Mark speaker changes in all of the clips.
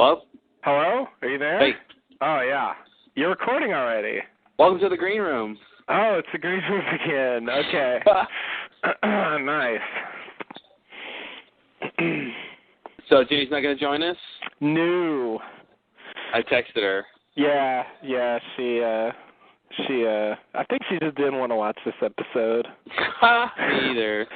Speaker 1: Hello?
Speaker 2: Hello? Are you there?
Speaker 1: Hey.
Speaker 2: Oh, yeah. You're recording already.
Speaker 1: Welcome to the green room.
Speaker 2: Oh, it's the green room again. Okay. Nice.
Speaker 1: So, Jenny's not going to join us?
Speaker 2: No.
Speaker 1: I texted her.
Speaker 2: Yeah, she, I think she just didn't want to watch this episode.
Speaker 1: Me either.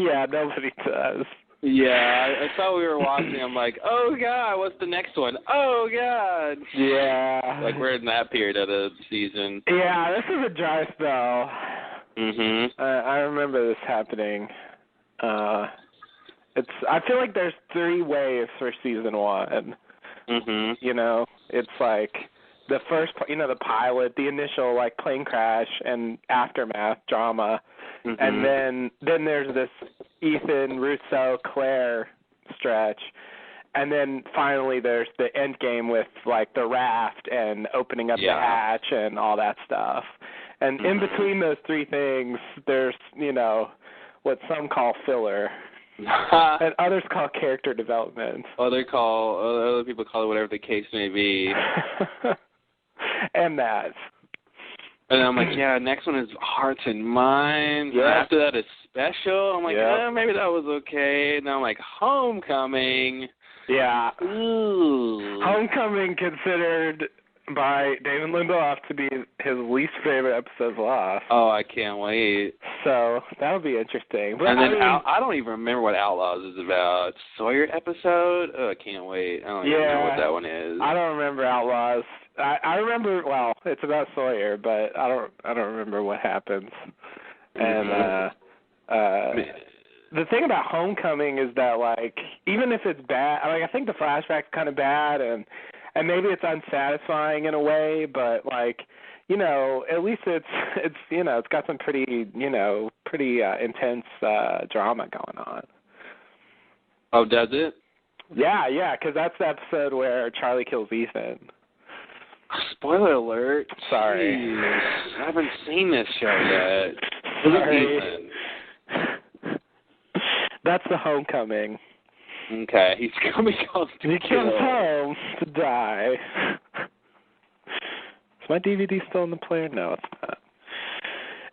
Speaker 2: Yeah, nobody does.
Speaker 1: Yeah, I saw we were watching. I'm like, oh, God, what's the next one? Oh, God.
Speaker 2: Yeah.
Speaker 1: Like, we're in that period of the season.
Speaker 2: Yeah, this is a dry spell.
Speaker 1: Mm-hmm.
Speaker 2: I remember this happening. I feel like there's 3 waves for season 1.
Speaker 1: Mm-hmm.
Speaker 2: You know, it's like the first, the pilot, the initial, like, plane crash and aftermath drama.
Speaker 1: Mm-hmm.
Speaker 2: And then there's this Ethan, Rousseau, Claire stretch. And then finally there's the end game with, like, the raft and opening up the hatch and all that stuff. And in between those 3 things, there's, what some call filler. And others call character development.
Speaker 1: Other people call it whatever the case may be.
Speaker 2: And that.
Speaker 1: And I'm like, yeah, next one is Hearts and Minds.
Speaker 2: Yeah.
Speaker 1: After that is Special. I'm like, maybe that was okay. And then I'm like, Homecoming.
Speaker 2: Yeah.
Speaker 1: Ooh.
Speaker 2: Homecoming considered by David Lindelof to be his least favorite episode of Lost.
Speaker 1: Oh, I can't wait.
Speaker 2: So that'll be interesting. But
Speaker 1: and then I don't even remember what Outlaws is about. Sawyer episode? Oh, I can't wait. I don't even know what that one is.
Speaker 2: I don't remember Outlaws. I remember, well, it's about Sawyer, but I don't remember what happens. And the thing about Homecoming is that, like, even if it's bad, like, I think the flashback's kind of bad, and maybe it's unsatisfying in a way, but, like, at least it's got some pretty intense drama going on.
Speaker 1: Oh, does it?
Speaker 2: Yeah, because that's the episode where Charlie kills Ethan.
Speaker 1: Spoiler alert.
Speaker 2: Sorry.
Speaker 1: Jeez. I haven't seen this show yet.
Speaker 2: Sorry. That's the Homecoming.
Speaker 1: Okay, he's coming home to
Speaker 2: He comes home to die. Is my DVD still in the player? No, it's not.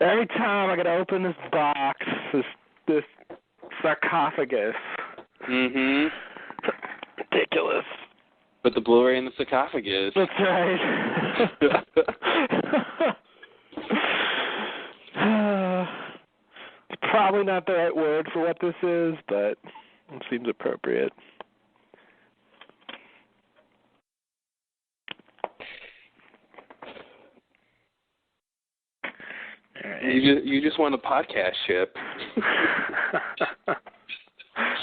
Speaker 2: Every time I gotta open this box, this sarcophagus.
Speaker 1: Mm-hmm.
Speaker 2: Ridiculous.
Speaker 1: But the Blu-ray in the sarcophagus.
Speaker 2: That's right. It's probably not the right word for what this is, but it seems appropriate.
Speaker 1: You just won a podcast ship.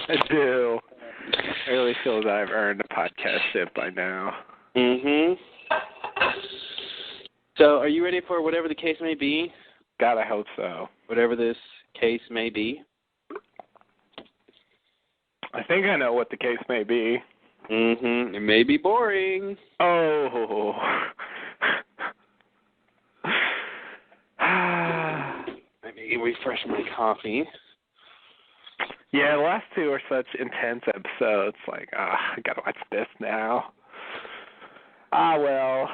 Speaker 2: I do. I really feel that I've earned a podcast ship by now.
Speaker 1: Mm-hmm. So, are you ready for whatever the case may be?
Speaker 2: God, I hope so.
Speaker 1: Whatever this case may be.
Speaker 2: I think I know what the case may be.
Speaker 1: Mm-hmm. It may be boring.
Speaker 2: Oh.
Speaker 1: Let me refresh my coffee.
Speaker 2: Yeah, the last 2 are such intense episodes. Like, I gotta watch this now. Well.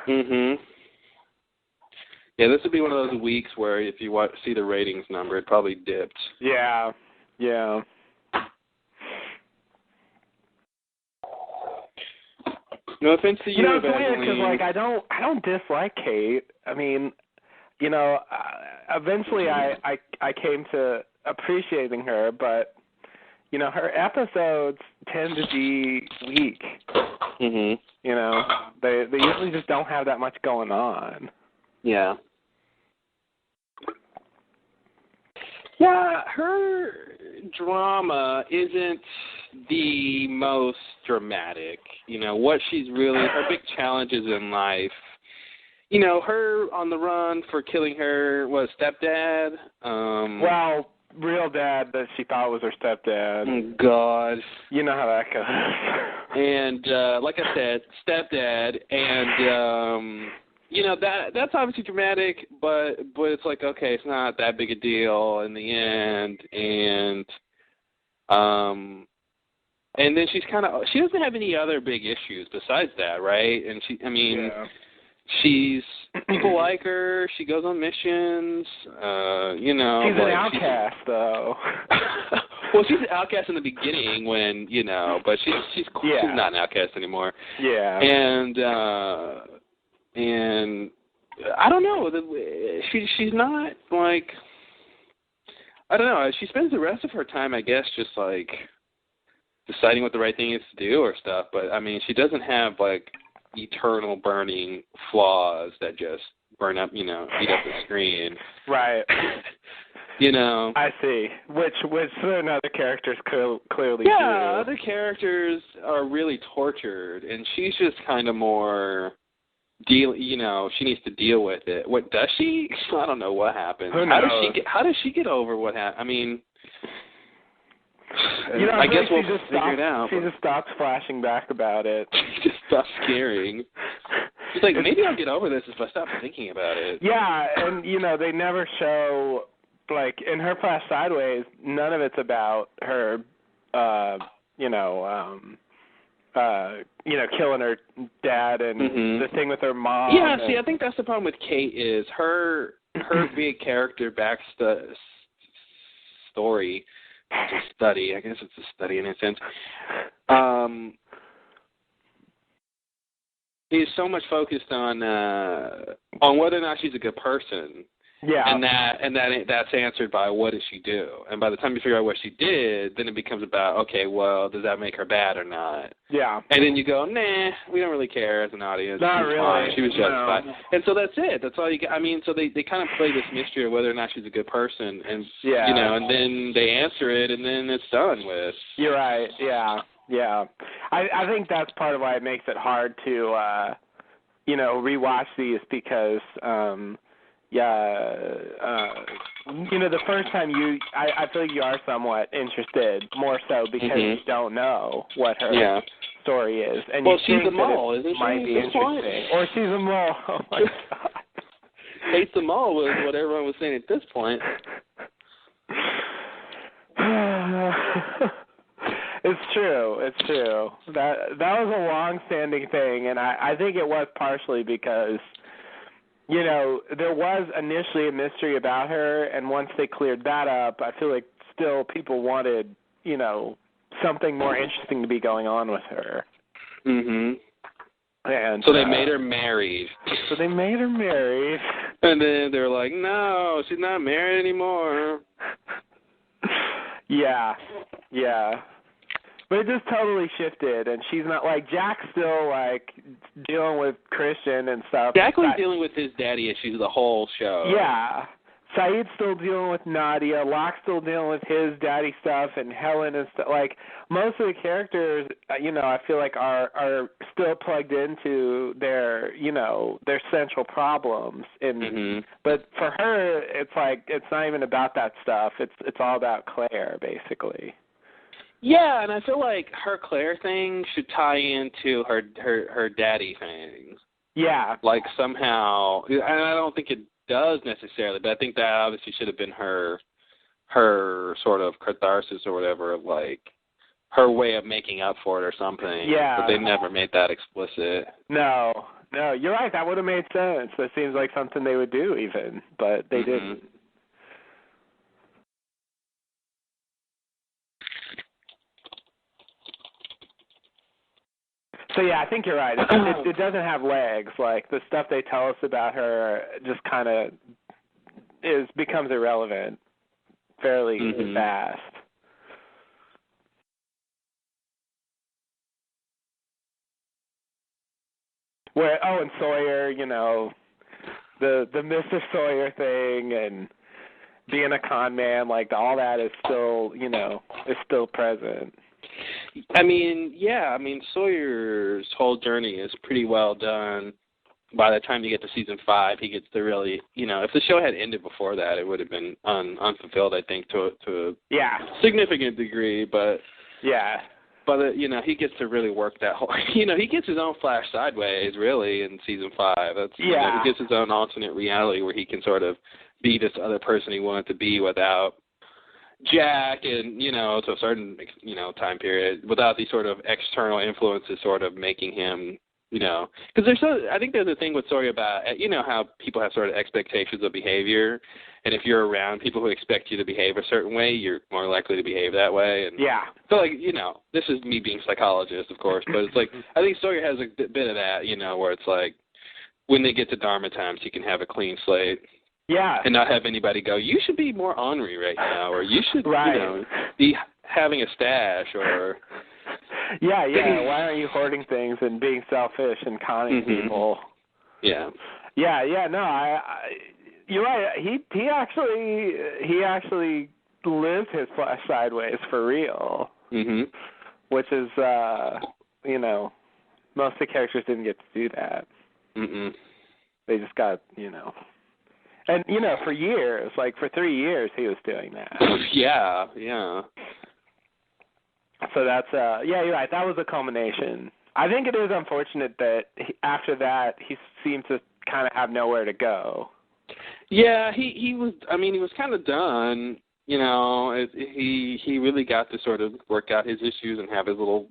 Speaker 1: Mm-hmm. Yeah, this would be one of those weeks where if you see the ratings number, it probably dipped.
Speaker 2: Yeah.
Speaker 1: No offense to you,
Speaker 2: it's weird because, like, I don't dislike Kate. I mean, eventually I came to appreciating her, but her episodes tend to be weak.
Speaker 1: Mhm.
Speaker 2: They usually just don't have that much going on.
Speaker 1: Yeah. Yeah, her drama isn't the most dramatic. What she's really, her big challenges in life. Her on the run for killing her, stepdad?
Speaker 2: Well, real dad that she thought was her stepdad.
Speaker 1: Oh, God.
Speaker 2: You know how that goes.
Speaker 1: And, like I said, stepdad, and, that's obviously dramatic, but it's like, okay, it's not that big a deal in the end, and, And then she doesn't have any other big issues besides that, right? And people like her. She goes on missions. She's
Speaker 2: an outcast, though.
Speaker 1: Well, she's an outcast in the beginning when but she's not an outcast anymore.
Speaker 2: Yeah.
Speaker 1: And I don't know. She's not like, I don't know. She spends the rest of her time, I guess, just like deciding what the right thing is to do or stuff. But I mean, she doesn't have like eternal burning flaws that just burn up, eat up the screen.
Speaker 2: Right. I see. Which certain other characters clearly do.
Speaker 1: Yeah, other characters are really tortured, and she's just kind of more she needs to deal with it. What does she? I don't know what happened.
Speaker 2: Who knows?
Speaker 1: How does she get over what happened? I mean,
Speaker 2: I
Speaker 1: guess we'll
Speaker 2: figure it out. She just stops flashing back about it.
Speaker 1: She just stops caring. She's like, maybe I'll get over this if I stop thinking about it.
Speaker 2: Yeah, and they never show, like, in her Flash Sideways, none of it's about her, killing her dad and the thing with her mom.
Speaker 1: Yeah, see, I think that's the problem with Kate is her big character story. It's a study. I guess it's a study in a sense. Is so much focused on whether or not she's a good person.
Speaker 2: Yeah.
Speaker 1: And that's answered by what did she do? And by the time you figure out what she did, then it becomes about, okay, well, does that make her bad or not?
Speaker 2: Yeah.
Speaker 1: And then you go, nah, we don't really care as an audience.
Speaker 2: Not really.
Speaker 1: Fine. She was justified. And so that's it. That's all you get. I mean, so they kind of play this mystery of whether or not she's a good person, and and then they answer it, and then it's done with.
Speaker 2: You're right. Yeah. Yeah. I think that's part of why it makes it hard to rewatch these because the first time I feel like you are somewhat interested, more so because you don't know what her story is. And
Speaker 1: she's a mole, isn't she?
Speaker 2: Might be interesting. Or she's a mole. Oh, my God.
Speaker 1: Hates the mole was what everyone was saying at this point.
Speaker 2: It's true. That was a long-standing thing, and I think it was partially because there was initially a mystery about her, and once they cleared that up, I feel like still people wanted, something more interesting to be going on with her.
Speaker 1: Mhm.
Speaker 2: And
Speaker 1: so they made her married. And then they're like, no, she's not married anymore.
Speaker 2: Yeah. But it just totally shifted, and she's not, like, Jack's still, like, dealing with Christian and stuff.
Speaker 1: Jack was dealing with his daddy issues the whole show.
Speaker 2: Yeah. Saeed's still dealing with Nadia. Locke's still dealing with his daddy stuff, and Helen is still, like, most of the characters, I feel like are still plugged into their, their central problems. But for her, it's like, it's not even about that stuff. It's all about Claire, basically.
Speaker 1: Yeah, and I feel like her Claire thing should tie into her daddy things.
Speaker 2: Yeah.
Speaker 1: Like somehow, and I don't think it does necessarily, but I think that obviously should have been her sort of catharsis or whatever, like her way of making up for it or something.
Speaker 2: Yeah.
Speaker 1: But they never made that explicit.
Speaker 2: No, you're right. That would have made sense. That seems like something they would do even, but they didn't. So, yeah, I think you're right. It doesn't have legs. Like, the stuff they tell us about her just kind of becomes irrelevant fairly fast. And Sawyer, the Mr. Sawyer thing and being a con man, like, all that is still, is still present.
Speaker 1: I mean, Sawyer's whole journey is pretty well done. By the time you get to season 5, he gets to really, if the show had ended before that, it would have been unfulfilled, I think, to a significant degree. But he gets to really work that whole. He gets his own Flash Sideways, really, in season 5. That's he gets his own alternate reality where he can sort of be this other person he wanted to be without. Jack and, to a certain, time period without these sort of external influences sort of making him, because I think there's a thing with Sawyer about, how people have sort of expectations of behavior, and if you're around people who expect you to behave a certain way, you're more likely to behave that way. And
Speaker 2: yeah.
Speaker 1: So, this is me being a psychologist, of course, but it's like, I think Sawyer has a bit of that, where it's like, when they get to Dharma times, he can have a clean slate.
Speaker 2: Yeah.
Speaker 1: And not have anybody go, you should be more ornery right now, or you should,
Speaker 2: right.
Speaker 1: Be having a stash, or...
Speaker 2: Yeah. Why aren't you hoarding things and being selfish and conning people?
Speaker 1: Yeah.
Speaker 2: Yeah. No, you're right. He actually lived his flesh sideways for real. Which is, most of the characters didn't get to do that. They just got, And, for years, like for 3 years, he was doing that.
Speaker 1: Yeah.
Speaker 2: So that's, you're right. That was a culmination. I think it is unfortunate that after that, he seemed to kind of have nowhere to go. Yeah,
Speaker 1: he was kind of done. He really got to sort of work out his issues and have his little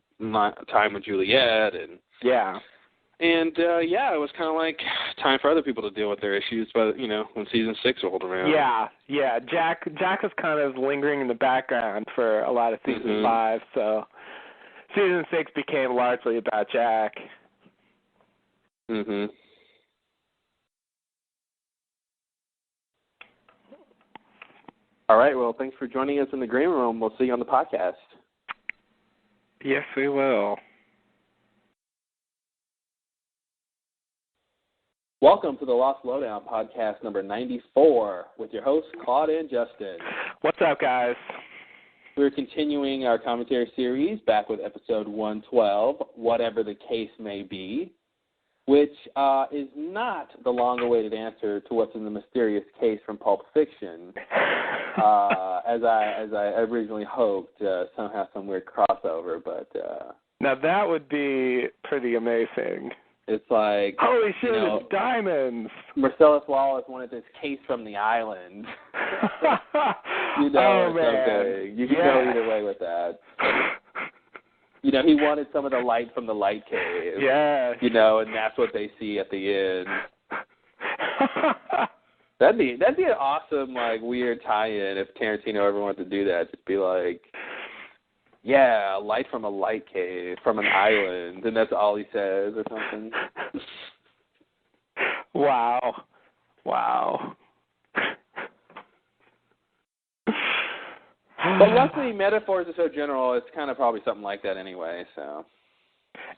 Speaker 1: time with Juliet. And
Speaker 2: yeah.
Speaker 1: And, it was kind of like time for other people to deal with their issues, but, when season 6 rolled around.
Speaker 2: Yeah. Jack was kind of lingering in the background for a lot of season 5, so season 6 became largely about Jack.
Speaker 1: All right, well, thanks for joining us in the green room. We'll see you on the podcast.
Speaker 2: Yes, we will.
Speaker 1: Welcome to the Lost Lowdown podcast number 94 with your hosts, Claude and Justin.
Speaker 2: What's up, guys?
Speaker 1: We're continuing our commentary series back with episode 112, Whatever the Case May Be, which is not the long-awaited answer to what's in the mysterious case from Pulp Fiction, as I originally hoped, somehow some weird crossover. But
Speaker 2: now that would be pretty amazing.
Speaker 1: It's like,
Speaker 2: holy shit, it's diamonds.
Speaker 1: Marcellus Wallace wanted this case from the island.
Speaker 2: Oh, man.
Speaker 1: Something. You can go either way with that. He wanted some of the light from the light cave.
Speaker 2: Yeah.
Speaker 1: And that's what they see at the end. That'd be an awesome, like, weird tie-in if Tarantino ever wanted to do that. Just be like, yeah, light from a light cave, from an island, and that's all he says or something.
Speaker 2: Wow.
Speaker 1: But luckily, metaphors are so general, it's kind of probably something like that anyway, so.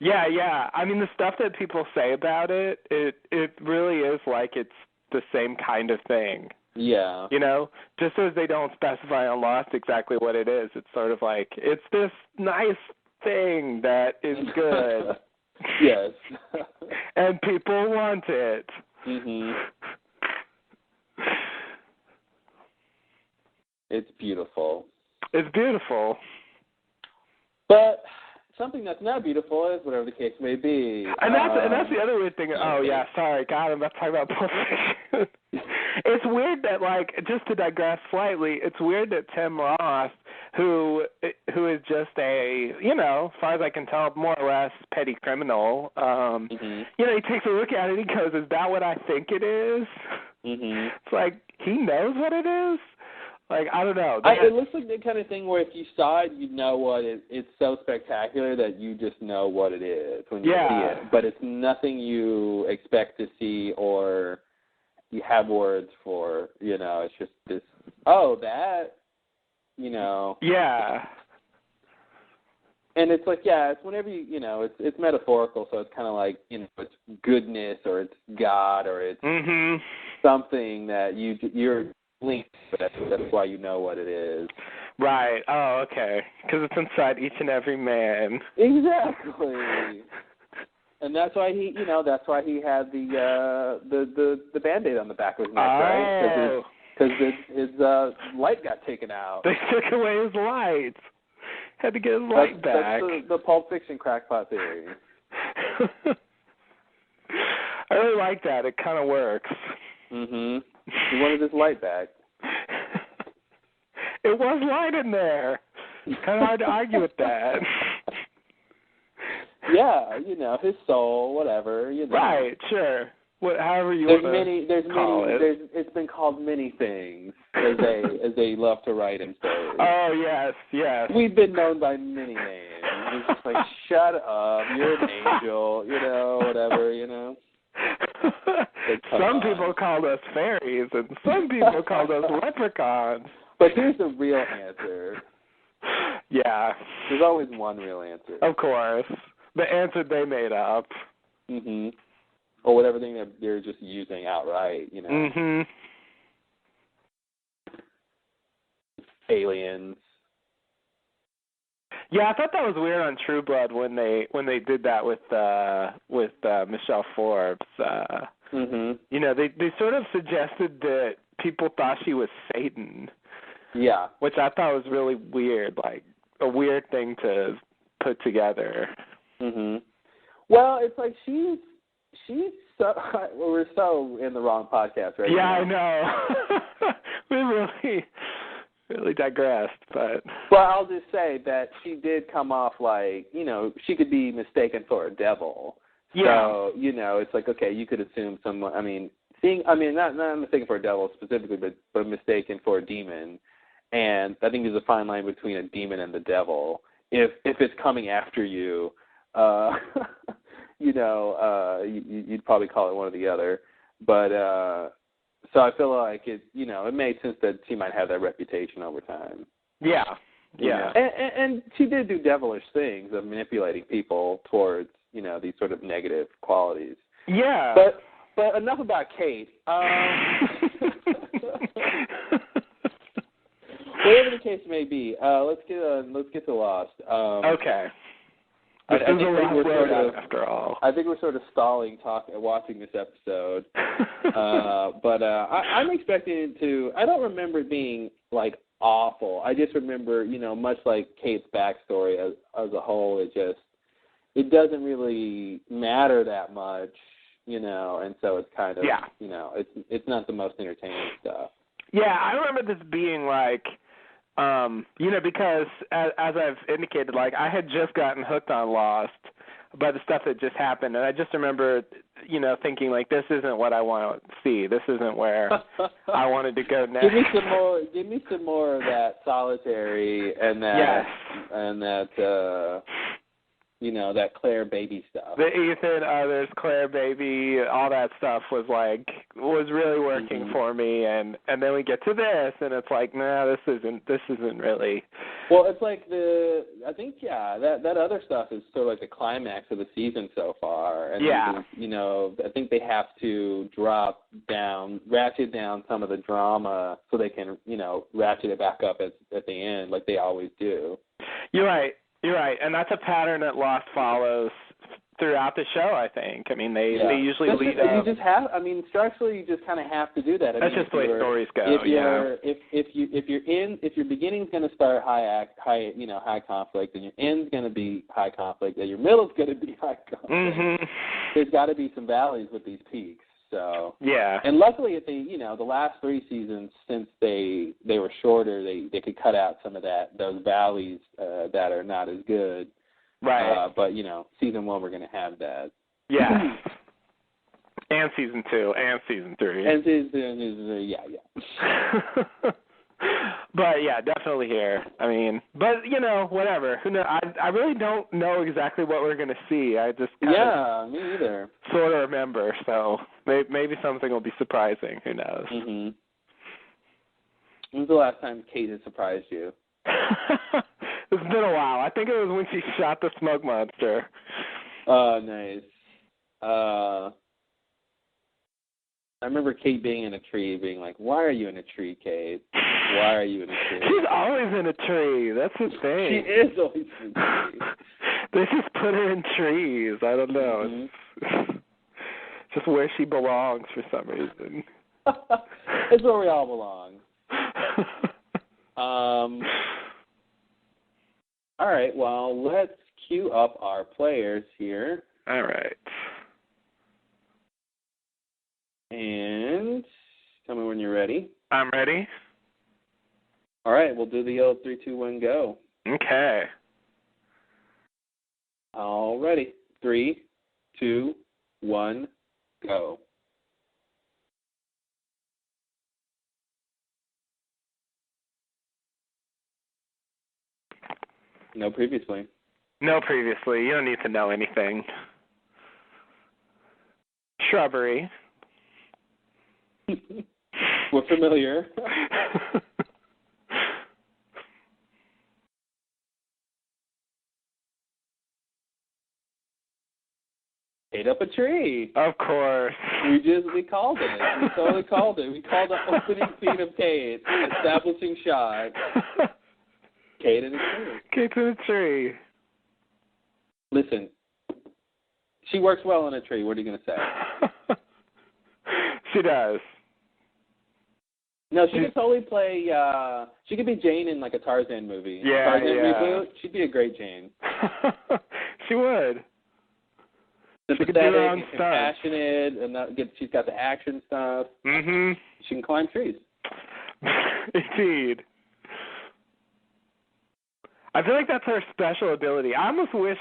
Speaker 2: Yeah. I mean, the stuff that people say about it really is like it's the same kind of thing.
Speaker 1: Yeah.
Speaker 2: Just as they don't specify on Lost exactly what it is, it's sort of like, it's this nice thing that is good.
Speaker 1: Yes.
Speaker 2: And people want it.
Speaker 1: It's beautiful. But something that's not beautiful is whatever the case may be.
Speaker 2: And that's the other weird thing. Oh, yeah, sorry. God, I'm not talking about Pulp Fiction. It's weird that, like, just to digress slightly, it's weird that Tim Roth, who is just a, as far as I can tell, more or less petty criminal, he takes a look at it and he goes, is that what I think it is? It's like, he knows what it is? Like, I don't know.
Speaker 1: It looks like the kind of thing where if you saw it, you'd know what it's so spectacular that you just know what it is when you see it. But it's nothing you expect to see or you have words for, it's just this, that,
Speaker 2: Yeah.
Speaker 1: And it's like, it's whenever it's metaphorical, so it's kind of like, it's goodness or it's God or it's something that you're linked, but that's why you know what it is.
Speaker 2: Right. Oh, okay. Because it's inside each and every man.
Speaker 1: Exactly. And that's why he had the Band-Aid on the back of his neck, right? Because his light got taken out.
Speaker 2: They took away his light. Had to get his light back.
Speaker 1: That's the Pulp Fiction crackpot theory.
Speaker 2: I really like that. It kind of works.
Speaker 1: He wanted his light back.
Speaker 2: It was light in there. It's kind of hard to argue with that.
Speaker 1: Yeah, his soul, whatever,
Speaker 2: Right, sure. However you
Speaker 1: there's
Speaker 2: want
Speaker 1: many, there's
Speaker 2: call
Speaker 1: many,
Speaker 2: it.
Speaker 1: there's it's been called many things, as they love to write and say.
Speaker 2: Oh, yes.
Speaker 1: We've been known by many names. It's just like, shut up, you're an angel, whatever.
Speaker 2: Some people called us fairies, and some people called us leprechauns.
Speaker 1: But here's the real answer.
Speaker 2: Yeah.
Speaker 1: There's always one real answer.
Speaker 2: Of course. The answer they made up.
Speaker 1: Mhm. Or whatever thing that they're just using outright,
Speaker 2: Mhm.
Speaker 1: Aliens.
Speaker 2: Yeah, I thought that was weird on True Blood when they did that with Michelle Forbes.
Speaker 1: Mhm.
Speaker 2: They sort of suggested that people thought she was Satan.
Speaker 1: Yeah.
Speaker 2: Which I thought was really weird, like a weird thing to put together.
Speaker 1: Mhm. Well, it's like she's so we're so in the wrong podcast right now.
Speaker 2: Yeah, I know. We really digressed, but
Speaker 1: well, I'll just say that she did come off like, she could be mistaken for a devil.
Speaker 2: yeah.
Speaker 1: So, it's like, okay, you could assume someone, not mistaken for a devil specifically, but mistaken for a demon. And I think there's a fine line between a demon and the devil. If it's coming after you, you'd probably call it one or the other. But so I feel like it made sense that she might have that reputation over time.
Speaker 2: Yeah.
Speaker 1: And she did do devilish things of manipulating people towards, these sort of negative qualities.
Speaker 2: Yeah.
Speaker 1: But enough about Kate. Whatever the case may be, let's get to Lost.
Speaker 2: Okay.
Speaker 1: I think we're sort of,
Speaker 2: after all.
Speaker 1: I think we're sort of stalling watching this episode. But I'm expecting it to. I don't remember it being like awful. I just remember, much like Kate's backstory as a whole, it doesn't really matter that much, and so it's kind of, it's not the most entertaining stuff.
Speaker 2: Yeah, I remember this being like, because as I've indicated, like I had just gotten hooked on Lost by the stuff that just happened, and I just remember, thinking like, this isn't what I want to see. This isn't where I wanted to go next.
Speaker 1: Give me some more of that solitary and that
Speaker 2: yes.
Speaker 1: and that that Claire baby stuff.
Speaker 2: The Ethan, there's Claire baby, all that stuff was really working for me, and then we get to this, and it's like, nah, this isn't really.
Speaker 1: Well, it's like that other stuff is sort of like the climax of the season so far, and I think they have to ratchet down some of the drama so they can ratchet it back up at the end like they always do.
Speaker 2: You're right, and that's a pattern that Lost follows throughout the show, I think. I mean, they usually lead up.
Speaker 1: You just have. I mean, structurally, you just kind of have to do that.
Speaker 2: That's just the way stories go.
Speaker 1: If your beginning's going to start high conflict, and your end's going to be high conflict, and your middle's going to be high conflict, there's got to be some valleys with these peaks. So
Speaker 2: yeah.
Speaker 1: And luckily, the last 3 seasons, since they were shorter, they could cut out some of those valleys that are not as good.
Speaker 2: Right.
Speaker 1: But season 1 we're going to have that.
Speaker 2: Yeah. And season 2 and season 3.
Speaker 1: And season 2, yeah.
Speaker 2: But yeah, definitely here. I mean, but whatever. Who knows? I really don't know exactly what we're gonna see. I just me
Speaker 1: either.
Speaker 2: Sort of remember. So maybe something will be surprising. Who knows?
Speaker 1: Mhm. When's the last time Kate has surprised you?
Speaker 2: It's been a while. I think it was when she shot the smoke monster.
Speaker 1: Oh, nice. I remember Kate being in a tree, being like, "Why are you in a tree, Kate? Why are you in a tree?"
Speaker 2: She's always in a tree. That's the thing.
Speaker 1: She is always in a tree.
Speaker 2: They just put her in trees. I don't know. It's just where she belongs for some reason.
Speaker 1: It's where we all belong. All right. Well, let's queue up our players here.
Speaker 2: All right.
Speaker 1: And tell me when you're ready.
Speaker 2: I'm ready.
Speaker 1: All right, we'll do the old 3, 2, 1, go.
Speaker 2: Okay.
Speaker 1: All righty. 3, 2, 1, go. No previously.
Speaker 2: No previously. You don't need to know anything. Shrubbery.
Speaker 1: We're familiar. Ate up a tree.
Speaker 2: Of course.
Speaker 1: We called it. We totally called it. We called the opening scene of Kate, establishing shot. Kate in a tree.
Speaker 2: Kate's in a tree.
Speaker 1: Listen, she works well in a tree. What are you going to say?
Speaker 2: She does.
Speaker 1: No, she could totally play, she could be Jane in like a Tarzan movie.
Speaker 2: Yeah,
Speaker 1: Tarzan
Speaker 2: yeah.
Speaker 1: reboot, she'd be a great Jane.
Speaker 2: She would.
Speaker 1: Sympathetic and compassionate, and she's got the action stuff.
Speaker 2: Mm-hmm.
Speaker 1: She can climb trees.
Speaker 2: Indeed. I feel like that's her special ability. I almost wish,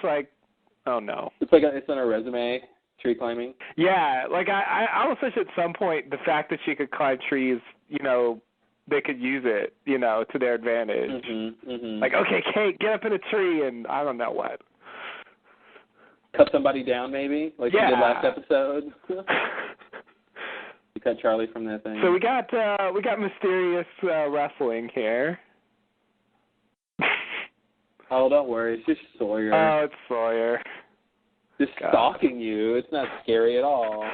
Speaker 2: oh no.
Speaker 1: It's like it's on her resume, tree climbing.
Speaker 2: Yeah, I almost wish at some point the fact that she could climb trees, they could use it, to their advantage.
Speaker 1: Mm-hmm, mm-hmm.
Speaker 2: Like, okay, Kate, get up in a tree and I don't know what.
Speaker 1: Cut somebody down, maybe, like you did last episode. You cut Charlie from that thing.
Speaker 2: So we got mysterious wrestling here.
Speaker 1: Oh, don't worry, it's just Sawyer.
Speaker 2: Oh, it's Sawyer.
Speaker 1: Just stalking you. It's not scary at all.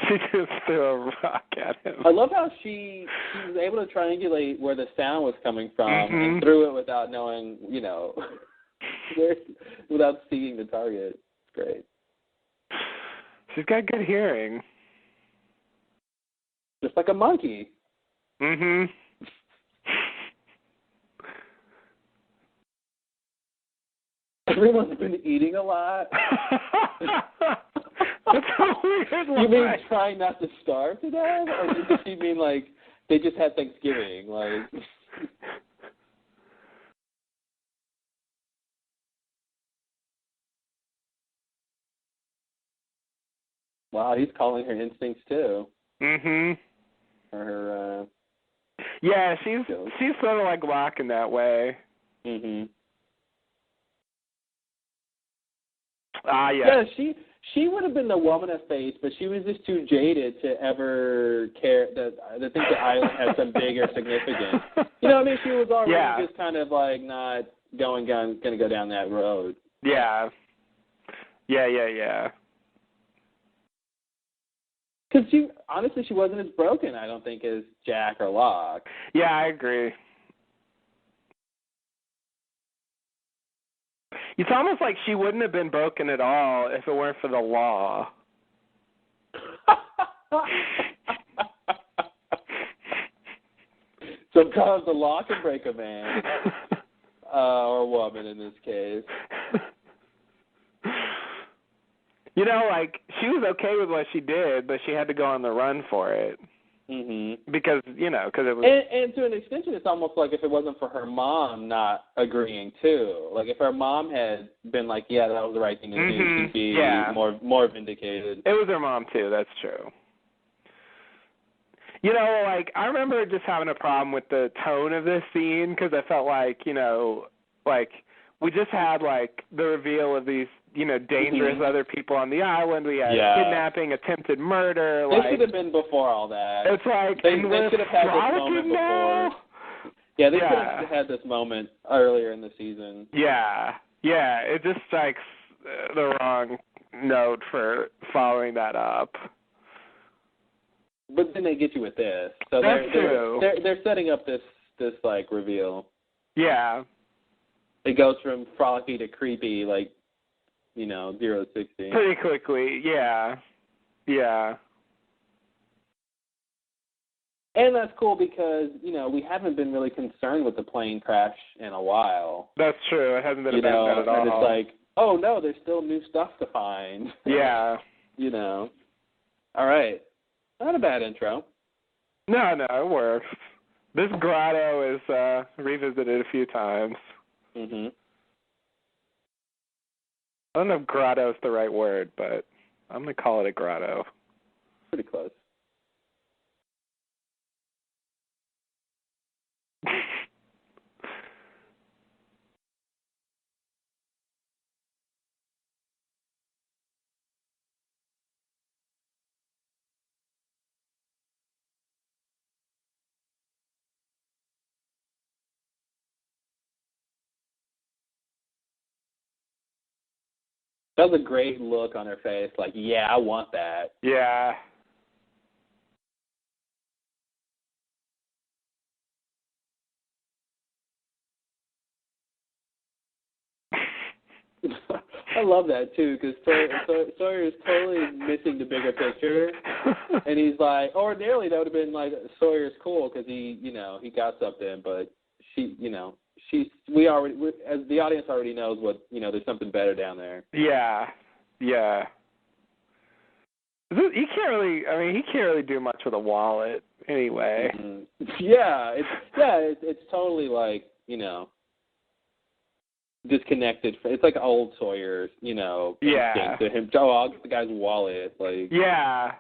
Speaker 2: She just threw a rock at him.
Speaker 1: I love how she was able to triangulate where the sound was coming from and threw it without knowing, without seeing the target. It's great.
Speaker 2: She's got good hearing.
Speaker 1: Just like a monkey.
Speaker 2: Mm-hmm.
Speaker 1: Everyone's been eating a lot.
Speaker 2: That's a weird line.
Speaker 1: You mean trying not to starve to death? Or does she mean they just had Thanksgiving? Wow, he's calling her instincts too.
Speaker 2: Mm-hmm.
Speaker 1: Or her.
Speaker 2: Yeah, she's sort of like Locke in that way.
Speaker 1: Mm-hmm.
Speaker 2: Ah, yeah.
Speaker 1: Yeah, she would have been the woman of faith, but she was just too jaded to ever care to think the island had some bigger significance. You know what I mean? She was already just kind of not going to go down that road.
Speaker 2: Yeah. Yeah.
Speaker 1: Because she wasn't as broken, I don't think, as Jack or Locke.
Speaker 2: Yeah, I agree. It's almost like she wouldn't have been broken at all if it weren't for the law.
Speaker 1: Sometimes the law can break a man, or a woman in this case.
Speaker 2: She was okay with what she did, but she had to go on the run for it.
Speaker 1: Mm-hmm.
Speaker 2: Because it was...
Speaker 1: And to an extension, it's almost like if it wasn't for her mom not agreeing, too. Like, if her mom had been like, yeah, that was the right thing to do, she'd be more vindicated.
Speaker 2: It was her mom, too. That's true. I remember just having a problem with the tone of this scene because I felt we just had, the reveal of these, dangerous other people on the island. We had kidnapping, attempted murder.
Speaker 1: It should have been before all that.
Speaker 2: It's
Speaker 1: they should have had this moment before. Yeah, they could have had this moment earlier in the season.
Speaker 2: Yeah. It just strikes the wrong note for following that up.
Speaker 1: But then they get you with this. So
Speaker 2: That's true.
Speaker 1: They're setting up this reveal.
Speaker 2: Yeah.
Speaker 1: It goes from frolicky to creepy, 0 to 60.
Speaker 2: Pretty quickly, yeah.
Speaker 1: And that's cool because, we haven't been really concerned with the plane crash in a while.
Speaker 2: That's true. It hasn't been about that at all.
Speaker 1: And it's like, oh, no, there's still new stuff to find.
Speaker 2: Yeah.
Speaker 1: All right. Not a bad intro.
Speaker 2: No, it works. This grotto is revisited a few times.
Speaker 3: Mhm.
Speaker 2: I don't know if grotto is the right word, but I'm going to call it a grotto.
Speaker 3: Pretty close. That was a great look on her face. Like, yeah, I want that.
Speaker 2: Yeah.
Speaker 3: I love that too, because Sawyer is totally missing the bigger picture, and he's like, ordinarily that would have been like Sawyer's cool because he got something, but she, as the audience already knows what, there's something better down there.
Speaker 2: Yeah. Yeah. He can't really do much with a wallet anyway.
Speaker 3: Mm-hmm. Yeah, it's totally like, disconnected. It's like old Sawyer,
Speaker 2: Yeah.
Speaker 3: to him. Oh, I'll get the guy's wallet. Like,
Speaker 2: yeah,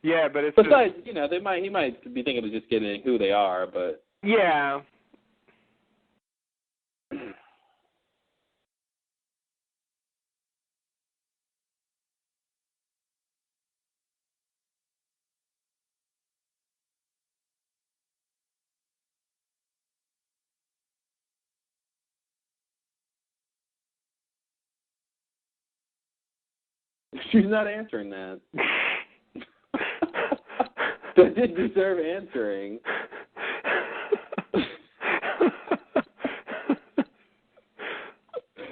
Speaker 2: but it's
Speaker 3: besides, he might be thinking of just getting who they are, but
Speaker 2: yeah.
Speaker 3: she's not answering that. That did deserve answering.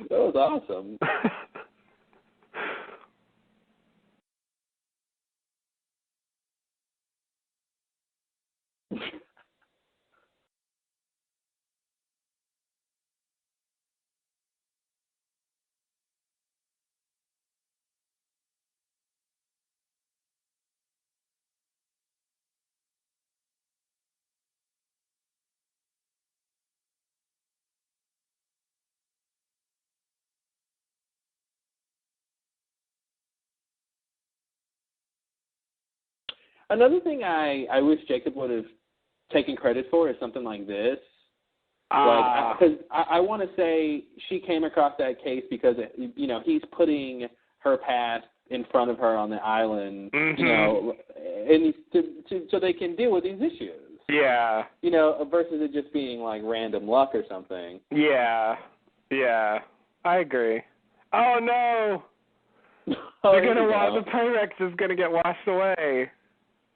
Speaker 3: That was awesome. Another thing I wish Jacob would have taken credit for is something like this. Because I want to say she came across that case because, he's putting her past in front of her on the island,
Speaker 2: mm-hmm.
Speaker 3: And so they can deal with these issues.
Speaker 2: Yeah.
Speaker 3: Versus it just being like random luck or something.
Speaker 2: Yeah. I agree. Oh no! They're gonna the Pyrex is gonna get washed away.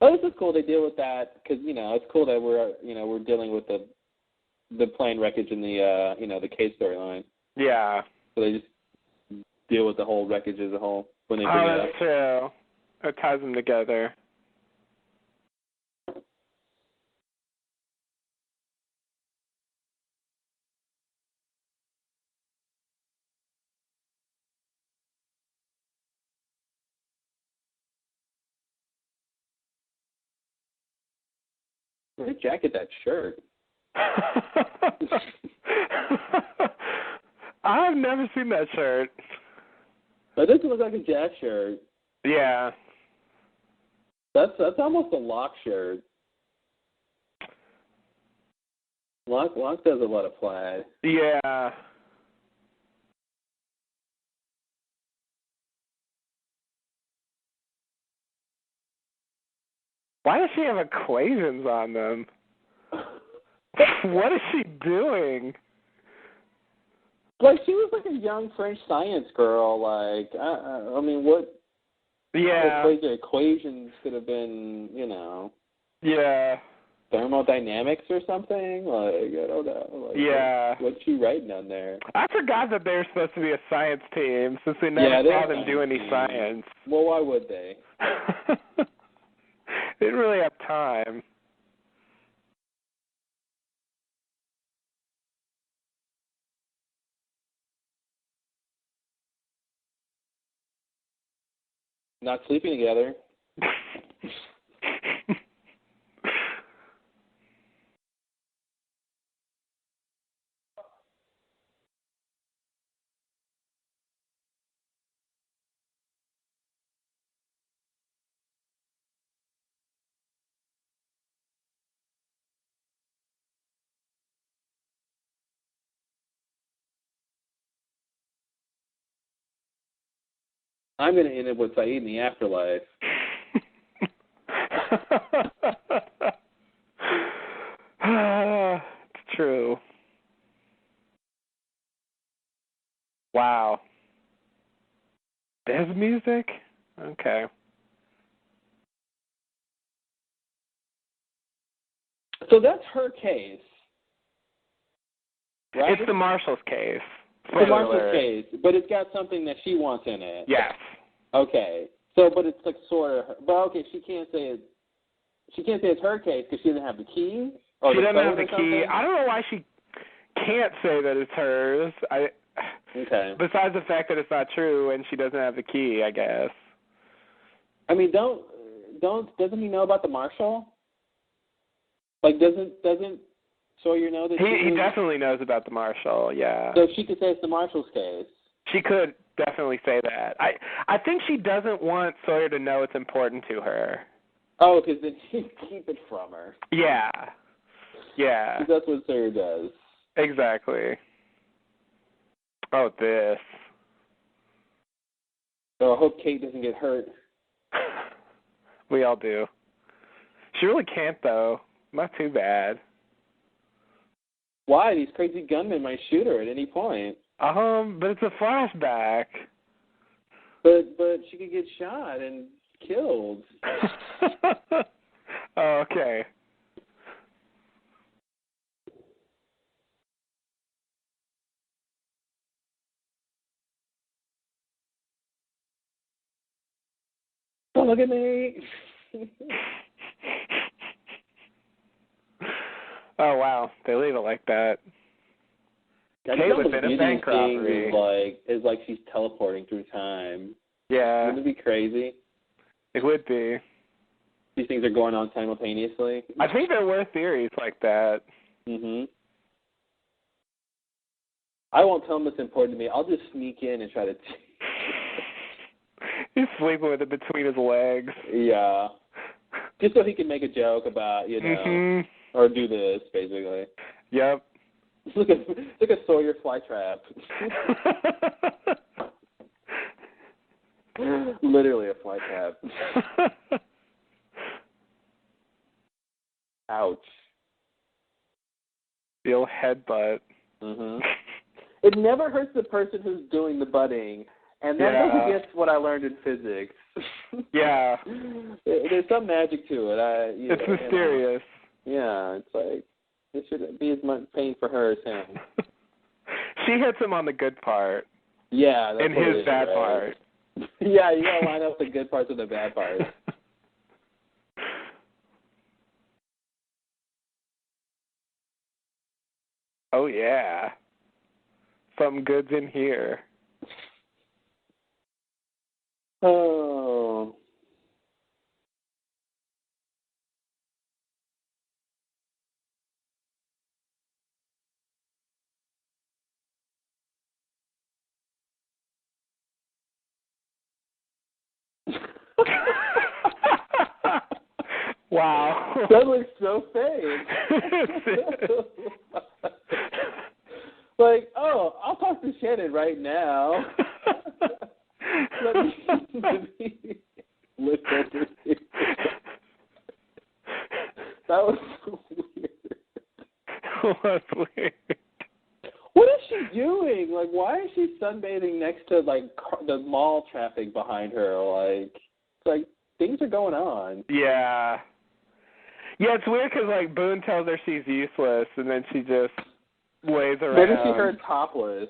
Speaker 3: Oh, this is cool. They deal with that because it's cool that we're dealing with the plane wreckage in the the case storyline.
Speaker 2: Yeah.
Speaker 3: So they just deal with the whole wreckage as a whole when they bring it up.
Speaker 2: That's true. It ties them together.
Speaker 3: Where did Jack get that shirt?
Speaker 2: I've never seen that shirt.
Speaker 3: That doesn't look like a Jack shirt.
Speaker 2: Yeah.
Speaker 3: That's almost a Locke shirt. Locke does a lot of plaid.
Speaker 2: Yeah. Why does she have equations on them? What is she doing?
Speaker 3: Like, she was like a young French science girl. Like, I mean, what?
Speaker 2: Yeah.
Speaker 3: Equations could have been,
Speaker 2: Yeah.
Speaker 3: thermodynamics or something. Like, I don't know. Like,
Speaker 2: yeah.
Speaker 3: What's she writing on there?
Speaker 2: I forgot that they were supposed to be a science team since we never saw them do any science.
Speaker 3: Well, why would they?
Speaker 2: They didn't really have time.
Speaker 3: Not sleeping together. I'm going to end up with Saeed in the afterlife.
Speaker 2: It's true. Wow. There's music? Okay.
Speaker 3: So that's her case. Right?
Speaker 2: It's the Marshall's case.
Speaker 3: The Marshall's case, but it's got something that she wants in it.
Speaker 2: Yes.
Speaker 3: Okay. So, but it's like sort of, but okay, she can't say it. She can't say it's her case because she doesn't have the key. Or
Speaker 2: She
Speaker 3: the
Speaker 2: doesn't have
Speaker 3: phone
Speaker 2: the
Speaker 3: or
Speaker 2: key.
Speaker 3: something?
Speaker 2: I don't know why she can't say that it's hers.
Speaker 3: Okay.
Speaker 2: Besides the fact that it's not true and she doesn't have the key, I guess.
Speaker 3: I mean, doesn't he know about the Marshall? Like, doesn't Sawyer know that?
Speaker 2: He definitely knows about the Marshall. Yeah.
Speaker 3: So she could say it's the Marshall's case.
Speaker 2: She could definitely say that. I think she doesn't want Sawyer to know it's important to her.
Speaker 3: Oh, because then she'd keep it from her.
Speaker 2: Yeah. Yeah.
Speaker 3: 'Cause that's what Sawyer does.
Speaker 2: Exactly. Oh, this.
Speaker 3: So I hope Kate doesn't get hurt.
Speaker 2: We all do. She really can't, though. Not too bad.
Speaker 3: Why? These crazy gunmen might shoot her at any point.
Speaker 2: But it's a flashback.
Speaker 3: But she could get shot and killed.
Speaker 2: Oh, okay.
Speaker 3: Don't look at me.
Speaker 2: Oh, wow. They leave it like that. Kate was in a bank robbery.
Speaker 3: Is like she's teleporting through time.
Speaker 2: Yeah.
Speaker 3: Wouldn't it be crazy?
Speaker 2: It would be.
Speaker 3: These things are going on simultaneously.
Speaker 2: I think there were theories like that.
Speaker 3: Mhm. I won't tell him it's important to me. I'll just sneak in and try to.
Speaker 2: He's sleeping with it between his legs.
Speaker 3: Yeah. Just so he can make a joke about, or do this, basically.
Speaker 2: Yep.
Speaker 3: Look at Sawyer Flytrap. Literally a flytrap. Ouch.
Speaker 2: The old headbutt.
Speaker 3: Mhm. It never hurts the person who's doing the butting, and that goes against what I learned in physics.
Speaker 2: Yeah.
Speaker 3: There's some magic to it.
Speaker 2: It's mysterious.
Speaker 3: Yeah, it's like it shouldn't be as much pain for her as him.
Speaker 2: She hits him on the good part.
Speaker 3: Yeah, that's
Speaker 2: in his bad part.
Speaker 3: Yeah, you gotta line up the good parts with the bad parts.
Speaker 2: Oh yeah. Some good's in here.
Speaker 3: Oh.
Speaker 2: Wow.
Speaker 3: That looks so fake. Like, oh, I'll talk to Shannon right now. Let me lift over here. That was so weird.
Speaker 2: That's weird.
Speaker 3: What is she doing? Like, why is she sunbathing next to, like, the mall traffic behind her? Like things are going on.
Speaker 2: Yeah. Yeah, it's weird because, like, Boone tells her she's useless, and then she just lays around.
Speaker 3: Maybe she heard topless.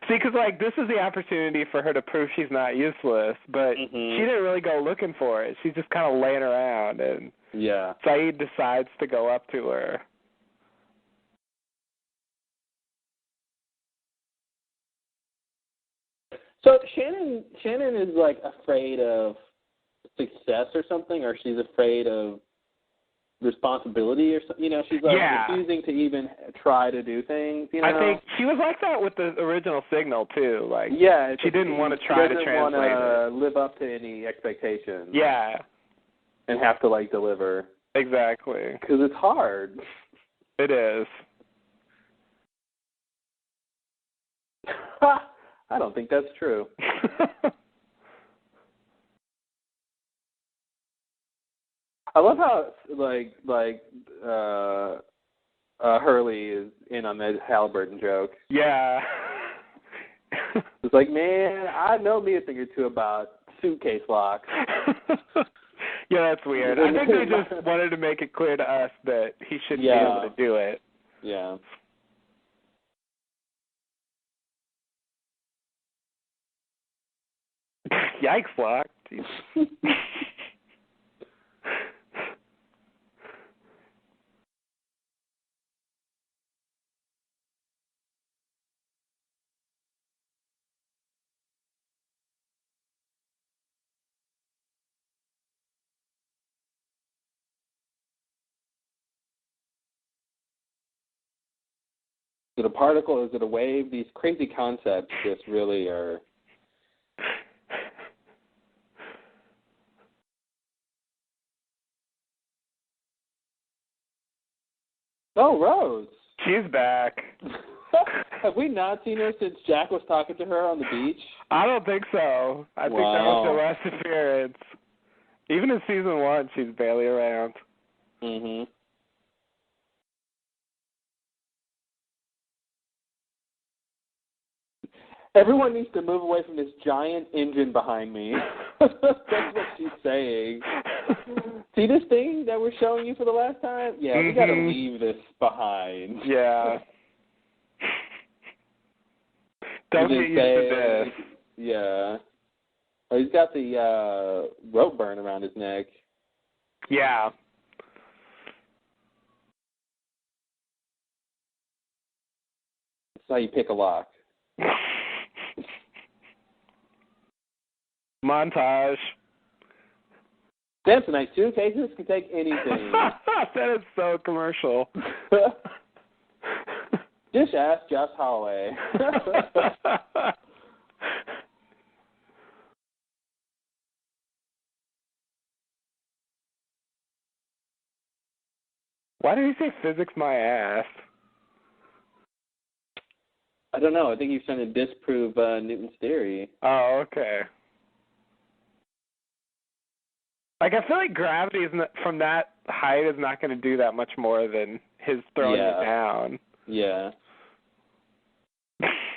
Speaker 2: See, because, like, this is the opportunity for her to prove she's not useless, but she didn't really go looking for it. She's just kind of laying around, and Saeed decides to go up to her.
Speaker 3: So Shannon is, like, afraid of success or something, or she's afraid of responsibility or something. She's, like, refusing to even try to do things, I
Speaker 2: think she was like that with the original Signal, too. Like, she didn't want to try to translate it.
Speaker 3: She doesn't want to live up to any expectations.
Speaker 2: Yeah.
Speaker 3: And have to, like, deliver.
Speaker 2: Exactly.
Speaker 3: Because it's hard.
Speaker 2: It is.
Speaker 3: I don't think that's true. I love how Hurley is in on the Halliburton joke.
Speaker 2: Yeah.
Speaker 3: It's like, man, I know me a thing or two about suitcase locks.
Speaker 2: Yeah, that's weird. I think they just wanted to make it clear to us that he shouldn't be able to do it.
Speaker 3: Yeah.
Speaker 2: Yikes, Locke.
Speaker 3: Is it a particle? Is it a wave? These crazy concepts just really are. Oh, Rose.
Speaker 2: She's back.
Speaker 3: Have we not seen her since Jack was talking to her on the beach?
Speaker 2: I don't think so. I think that was her last appearance. Even in season 1, she's barely around.
Speaker 3: Mm-hmm. Everyone needs to move away from this giant engine behind me. That's what she's saying. See this thing that we're showing you for the last time? Yeah, we got to leave this behind.
Speaker 2: Yeah. Don't get used to this.
Speaker 3: Yeah. Oh, he's got the rope burn around his neck.
Speaker 2: Yeah.
Speaker 3: That's how you pick a lock.
Speaker 2: Montage.
Speaker 3: Samsonite suitcases can take anything.
Speaker 2: That is so commercial.
Speaker 3: Just ask Josh Holloway.
Speaker 2: Why did he say physics my ass?
Speaker 3: I don't know. I think he's trying to disprove Newton's theory.
Speaker 2: Oh, okay. Like, I feel like gravity from that height is not going to do that much more than his throwing it down.
Speaker 3: Yeah.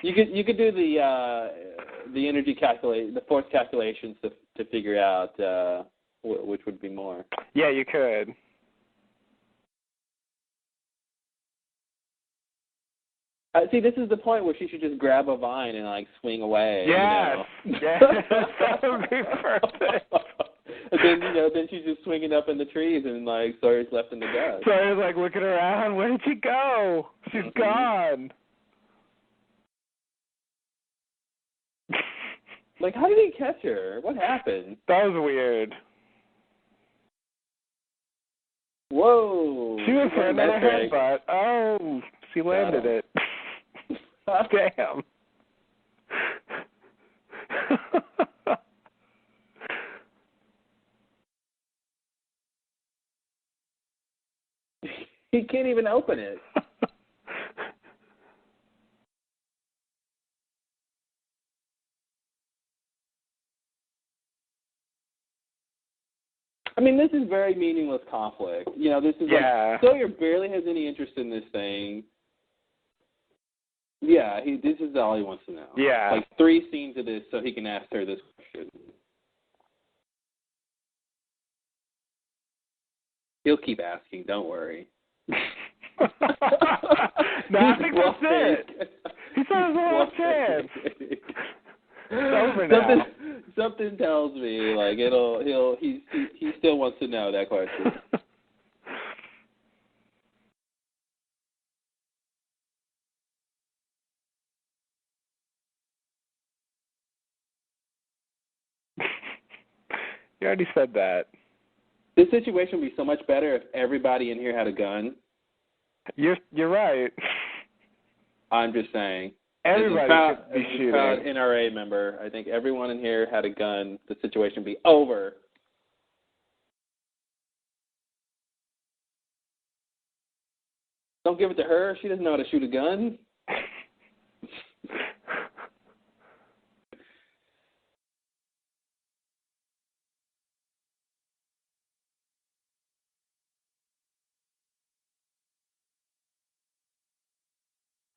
Speaker 3: You could do the energy the force calculations to figure out which would be more.
Speaker 2: Yeah, you could.
Speaker 3: See, this is the point where she should just grab a vine and like swing away.
Speaker 2: Yes, yes, that would be perfect.
Speaker 3: And then she's just swinging up in the trees, and like Sawyer's left in the dust.
Speaker 2: Sawyer's like looking around. Where did she go? She's gone.
Speaker 3: Like, how did he catch her? What happened?
Speaker 2: That was weird.
Speaker 3: Whoa!
Speaker 2: She was for another headbutt. Oh, she landed it. Damn.
Speaker 3: He can't even open it. I mean, this is very meaningless conflict. This is like Sawyer barely has any interest in this thing. Yeah, this is all he wants to know.
Speaker 2: Yeah.
Speaker 3: Like 3 scenes of this so he can ask her this question. He'll keep asking, don't worry.
Speaker 2: No, I think that's it. He said there's a last chance. It's over now.
Speaker 3: Something tells me like he still wants to know that question.
Speaker 2: You already said that.
Speaker 3: This situation would be so much better if everybody in here had a gun.
Speaker 2: You're right.
Speaker 3: I'm just saying.
Speaker 2: Everybody could be shooting.
Speaker 3: As a proud NRA member, I think everyone in here had a gun. The situation would be over. Don't give it to her. She doesn't know how to shoot a gun.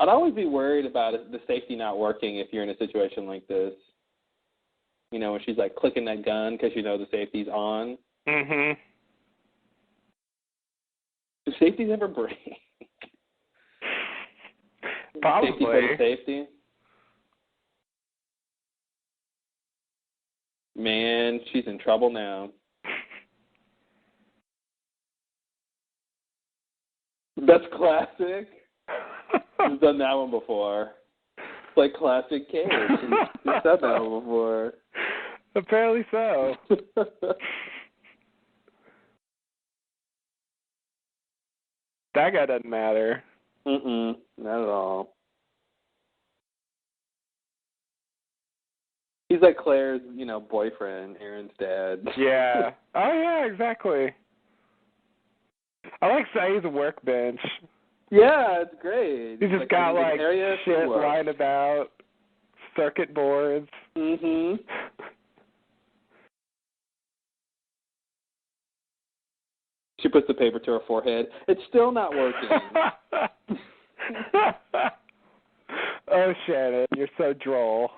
Speaker 3: I'd always be worried about the safety not working if you're in a situation like this. You know, when she's like clicking that gun because the safety's on.
Speaker 2: Mhm.
Speaker 3: Do safeties ever break?
Speaker 2: Probably.
Speaker 3: Safety for the safety. Man, she's in trouble now. That's classic. She's done that one before. It's like classic Kate. She's done that one before.
Speaker 2: Apparently so. That guy doesn't matter.
Speaker 3: Not at all. He's like Claire's, boyfriend, Aaron's dad.
Speaker 2: Yeah. Oh yeah, exactly. I like Saeed's workbench.
Speaker 3: Yeah, it's great.
Speaker 2: He's just got like shit lying about, circuit boards.
Speaker 3: Mhm. She puts the paper to her forehead. It's still not working.
Speaker 2: Oh, Shannon, you're so droll.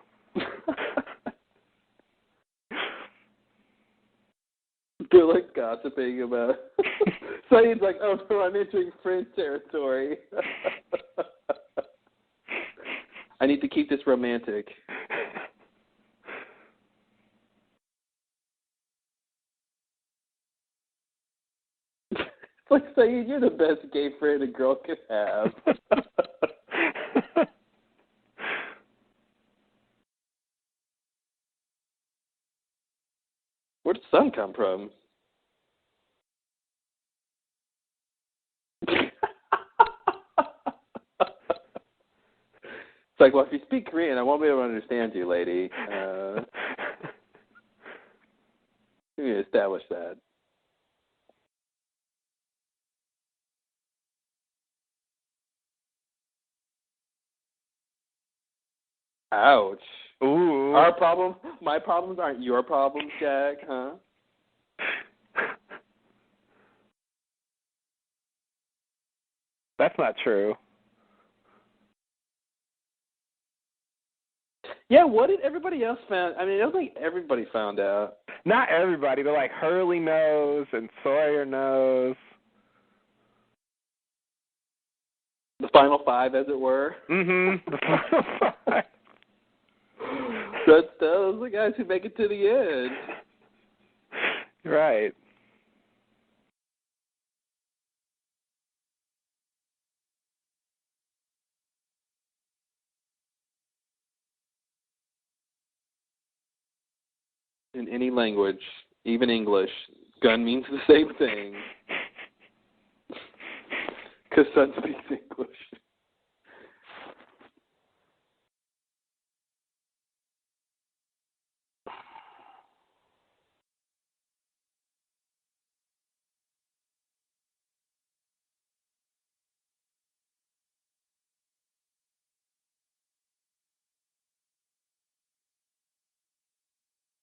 Speaker 3: They're like gossiping about. Saeed's like, oh no, I'm entering French territory. I need to keep this romantic. It's like, Saeed, you're the best gay friend a girl could have. Where'd the sun come from? It's like, well, if you speak Korean, I won't be able to understand you, lady. We need to establish that. Ouch.
Speaker 2: Ooh.
Speaker 3: Our problems, my problems aren't your problems, Jack, huh?
Speaker 2: That's not true.
Speaker 3: Yeah, what did everybody else found? I mean, I don't think everybody found out.
Speaker 2: Not everybody, but like Hurley knows and Sawyer knows.
Speaker 3: The final five, as it were.
Speaker 2: Mm-hmm. The final five.
Speaker 3: That's those the guys who make it to the end.
Speaker 2: Right.
Speaker 3: In any language, even English, gun means the same thing. Because son speaks English.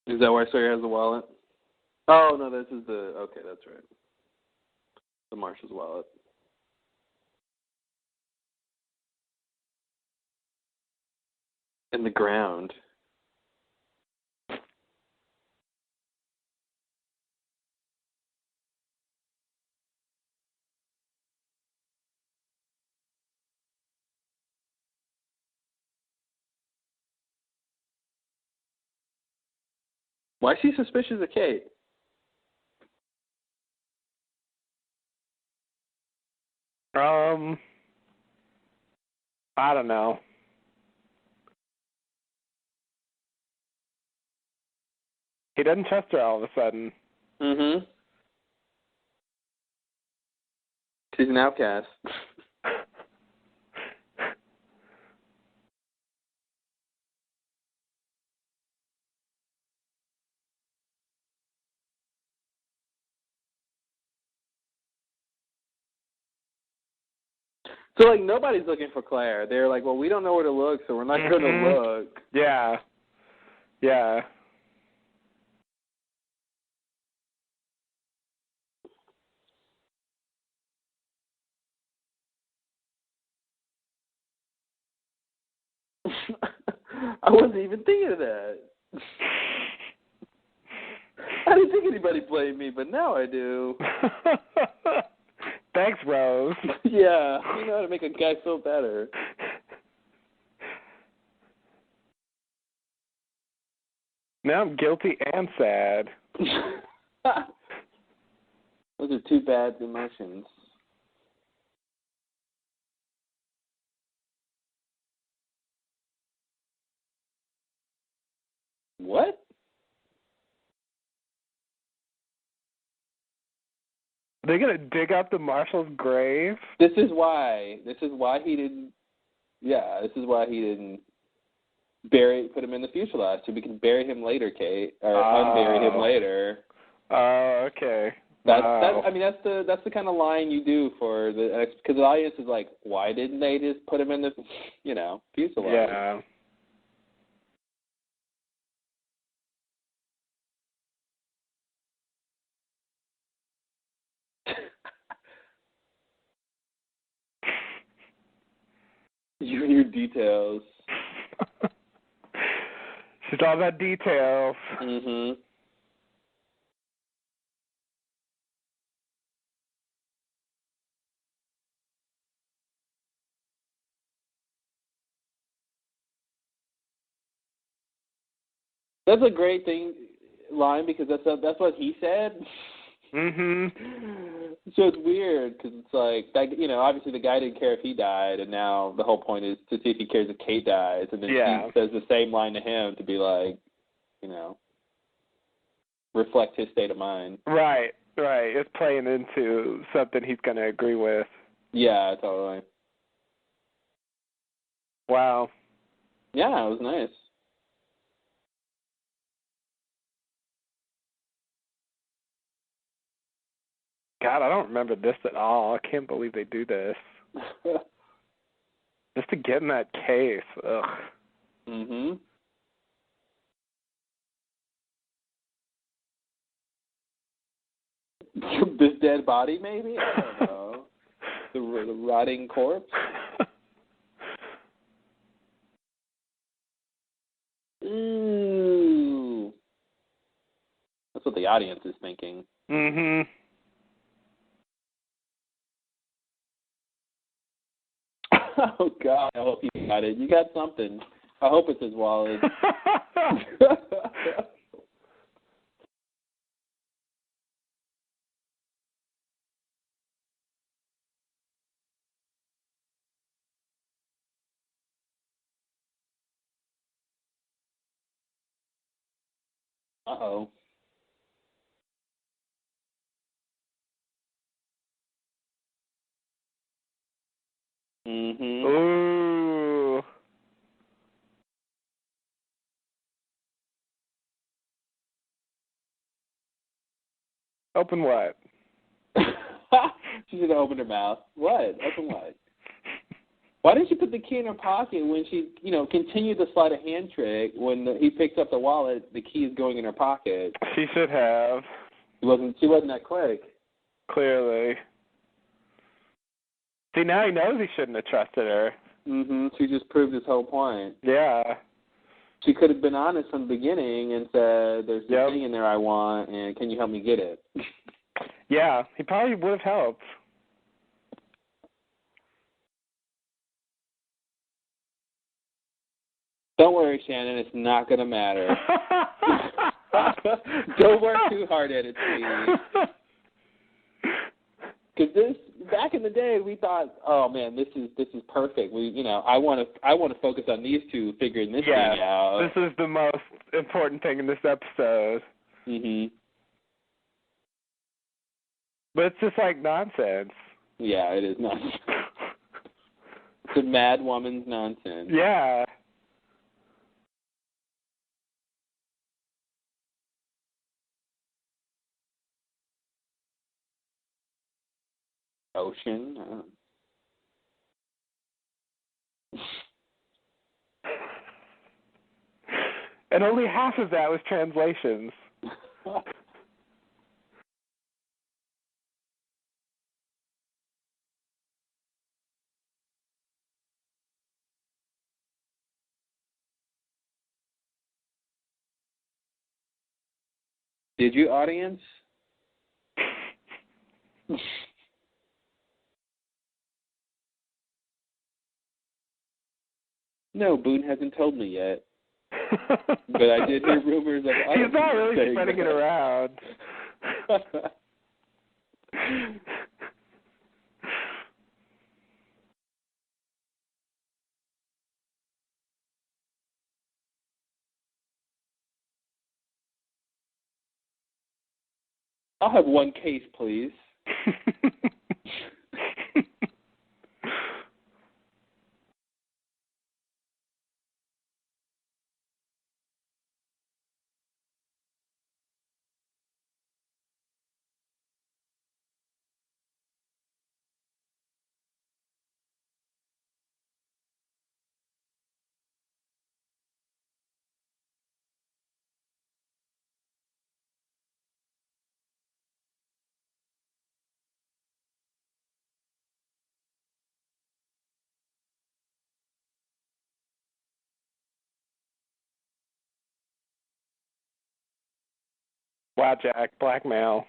Speaker 3: Is that why Sawyer has the wallet? Oh, no, this is the... Okay, that's right. The Marshall's wallet. In the ground. Why is she suspicious of Kate?
Speaker 2: I don't know. He doesn't trust her all of a sudden.
Speaker 3: Mm-hmm. She's an outcast. So, like, nobody's looking for Claire. They're like, well, we don't know where to look, so we're not going to look.
Speaker 2: Yeah. Yeah.
Speaker 3: I wasn't even thinking of that. I didn't think anybody blamed me, but now I do.
Speaker 2: Thanks, Rose.
Speaker 3: Yeah, you know how to make a guy feel better.
Speaker 2: Now I'm guilty and sad.
Speaker 3: Those are two bad emotions. What?
Speaker 2: Are they gonna dig up the marshal's grave?
Speaker 3: This is why he didn't. Yeah, this is why he didn't put him in the fuselage, so we can bury him later, Kate, or unbury him later.
Speaker 2: Oh, okay.
Speaker 3: That's the kind of line you do for because the audience is like, why didn't they just put him in the, fuselage?
Speaker 2: Yeah.
Speaker 3: You and your details.
Speaker 2: She's all about details.
Speaker 3: Mhm. That's a great line because that's what he said.
Speaker 2: Mhm.
Speaker 3: So it's weird because it's like that. Obviously the guy didn't care if he died, and now the whole point is to see if he cares if Kate dies, and then
Speaker 2: Yeah.
Speaker 3: he says the same line to him to be like, reflect his state of mind.
Speaker 2: Right. It's playing into something he's gonna agree with.
Speaker 3: Yeah, totally.
Speaker 2: Wow.
Speaker 3: Yeah, it was nice.
Speaker 2: God, I don't remember this at all. I can't believe they do this. Just to get in that case. Ugh.
Speaker 3: Mhm. This dead body, maybe? I don't know. The rotting corpse? Ooh. That's what the audience is thinking.
Speaker 2: Mhm.
Speaker 3: Oh, God, I hope you got it. You got something. I hope it's his wallet. Uh-oh. Mhm.
Speaker 2: Ooh. Open what?
Speaker 3: She should have opened her mouth. What? Open what? Why didn't she put the key in her pocket when she, continued to slide a hand trick? When he picks up the wallet, the key is going in her pocket.
Speaker 2: She should have.
Speaker 3: She wasn't that quick.
Speaker 2: Clearly. See, now he knows he shouldn't have trusted her.
Speaker 3: Mhm. She just proved his whole point.
Speaker 2: Yeah.
Speaker 3: She could have been honest from the beginning and said, "There's this thing in there I want, and can you help me get it?"
Speaker 2: Yeah, he probably would have helped.
Speaker 3: Don't worry, Shannon. It's not going to matter. Don't work too hard at it, sweetie. Because back in the day, we thought, "Oh man, this is perfect." I want to focus on these two figuring this thing out.
Speaker 2: This is the most important thing in this episode.
Speaker 3: Mhm.
Speaker 2: But it's just like nonsense.
Speaker 3: Yeah, it is nonsense. It's a mad woman's nonsense.
Speaker 2: Yeah.
Speaker 3: Ocean.
Speaker 2: And only half of that was translations.
Speaker 3: Did you, audience? No, Boone hasn't told me yet. But I did hear rumors of others.
Speaker 2: He's not really spreading it around.
Speaker 3: I'll have one case, please.
Speaker 2: Wow, Jack, blackmail.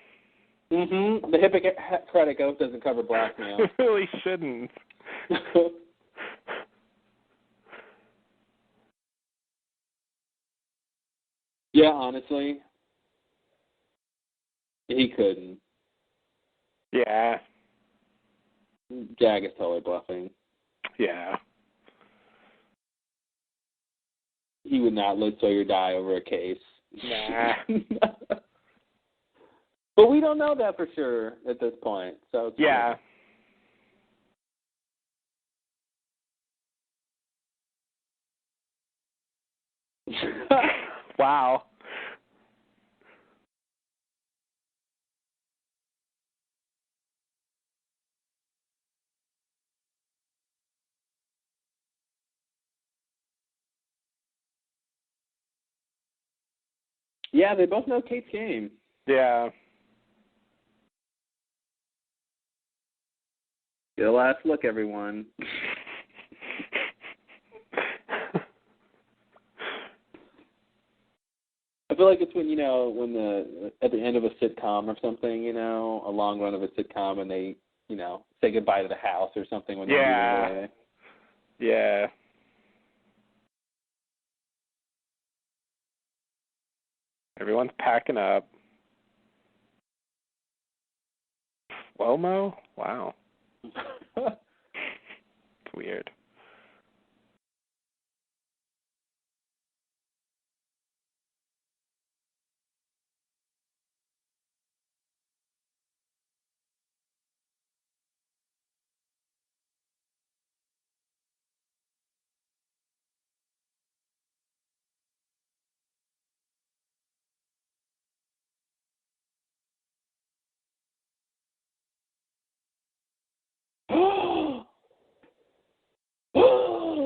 Speaker 3: Mm-hmm. The Hippocratic Oath doesn't cover blackmail.
Speaker 2: It really shouldn't.
Speaker 3: Yeah, honestly, he couldn't.
Speaker 2: Yeah.
Speaker 3: Jag is totally bluffing.
Speaker 2: Yeah.
Speaker 3: He would not let Sawyer die over a case.
Speaker 2: Nah.
Speaker 3: But we don't know that for sure at this point. So it's
Speaker 2: yeah. Wow.
Speaker 3: Yeah, they both know Kate's game.
Speaker 2: Yeah.
Speaker 3: Get a last look, everyone. I feel like it's when, at the end of a sitcom or something, a long run of a sitcom, and they, say goodbye to the house or something when they move away.
Speaker 2: Yeah. Everyone's packing up. Slow-mo? Wow. It's weird.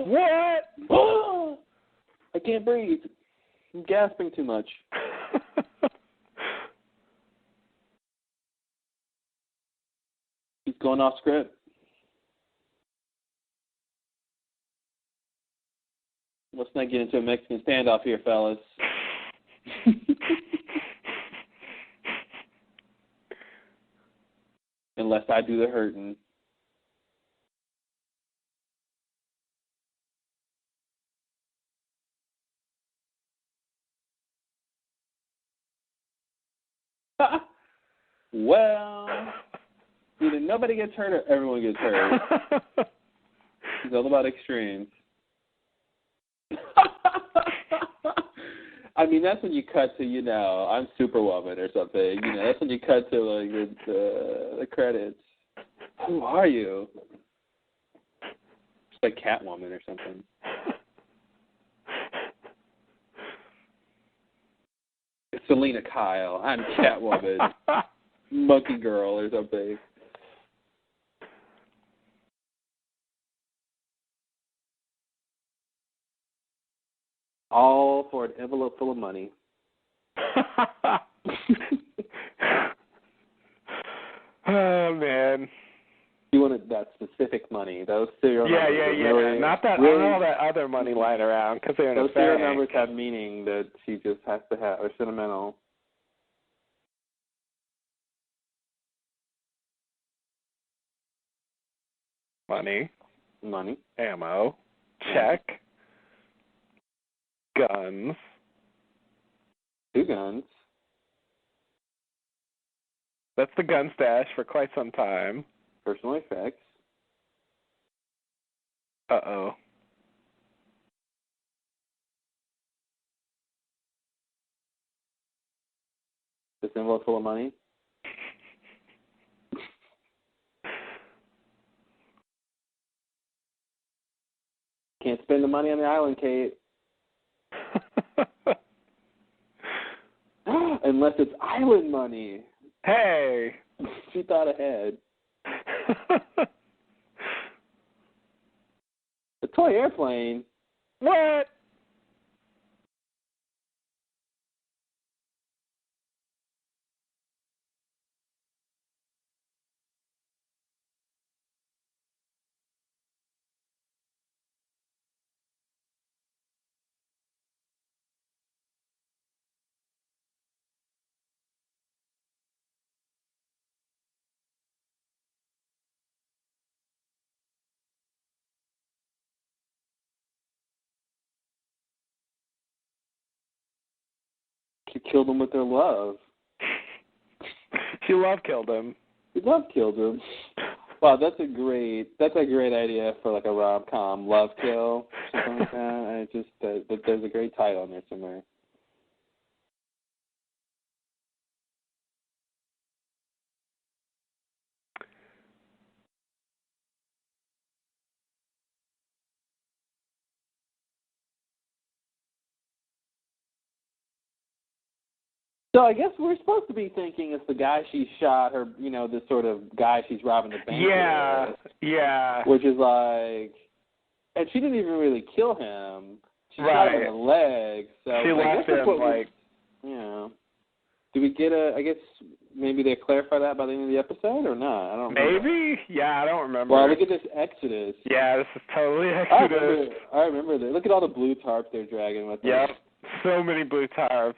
Speaker 3: What? I can't breathe. I'm gasping too much. He's going off script. Let's not get into a Mexican standoff here, fellas. Unless I do the hurting. Well, either nobody gets hurt or everyone gets hurt. It's all about extremes. I mean, that's when you cut to, I'm Superwoman or something. That's when you cut to, like, the credits. Who are you? It's like Catwoman or something. Selena Kyle. I'm Catwoman. Monkey Girl or something. All for an envelope full of money.
Speaker 2: Oh, man.
Speaker 3: You wanted that specific money. Those serial
Speaker 2: numbers.
Speaker 3: Yeah. Really,
Speaker 2: not that
Speaker 3: really,
Speaker 2: all that other money lying around because they're in
Speaker 3: those
Speaker 2: a
Speaker 3: serial numbers have meaning that she just has to have. They're sentimental.
Speaker 2: Money.
Speaker 3: Money.
Speaker 2: Ammo. Check. Guns.
Speaker 3: 2 guns.
Speaker 2: That's the gun stash for quite some time.
Speaker 3: Personal effects.
Speaker 2: Uh-oh.
Speaker 3: This envelope full of money. Can't spend the money on the island, Kate. Unless it's island money.
Speaker 2: Hey!
Speaker 3: She thought ahead. The toy airplane.
Speaker 2: What?
Speaker 3: She killed him with her love.
Speaker 2: She love killed him.
Speaker 3: She love killed him. Wow, that's a great idea for like a rom-com, love kill, something like that. There's a great title in there somewhere. So I guess we're supposed to be thinking it's the guy she shot, her, this sort of guy she's robbing the bank with.
Speaker 2: Yeah.
Speaker 3: Which is like, and she didn't even really kill him. She shot him in the leg. So
Speaker 2: she left him like.
Speaker 3: Do we get I guess maybe they clarify that by the end of the episode or not? I don't remember.
Speaker 2: Maybe? Yeah, I don't remember.
Speaker 3: Well, look at this Exodus.
Speaker 2: Yeah, this is totally Exodus.
Speaker 3: I remember that. Look at all the blue tarps they're dragging with them.
Speaker 2: Yep. So many blue tarps.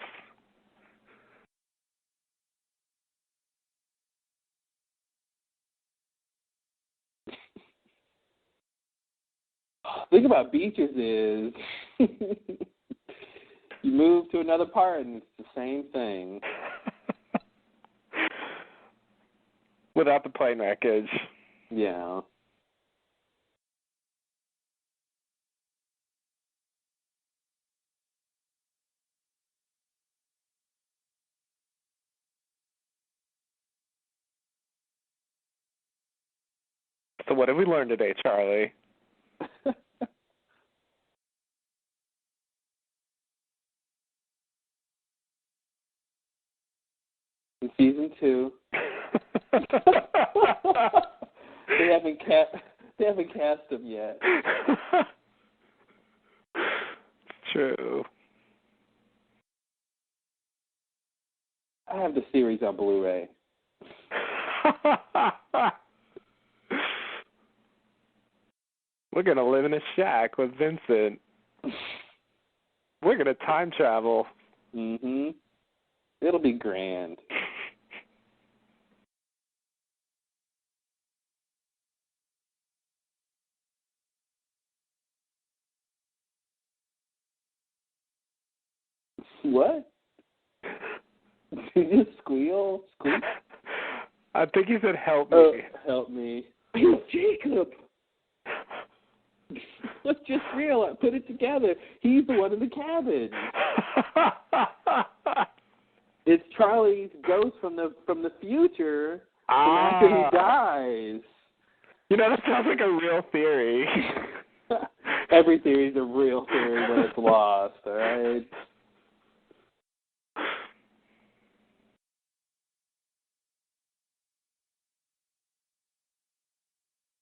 Speaker 3: The thing about beaches is you move to another part and it's the same thing.
Speaker 2: Without the plane wreckage.
Speaker 3: Yeah.
Speaker 2: So what did we learn today, Charlie?
Speaker 3: In season 2, they haven't cast him yet.
Speaker 2: True.
Speaker 3: I have the series on Blu-ray.
Speaker 2: We're gonna live in a shack with Vincent. We're gonna time travel.
Speaker 3: Mhm. It'll be grand. What? Did you squeal? Squeak?
Speaker 2: I think he said, "Help me."
Speaker 3: Oh, help me. It's Jacob. Let's just put it together. He's the one in the cabin. It's Charlie's ghost from the future after he dies.
Speaker 2: That sounds like a real theory.
Speaker 3: Every theory is a real theory when it's lost, all right?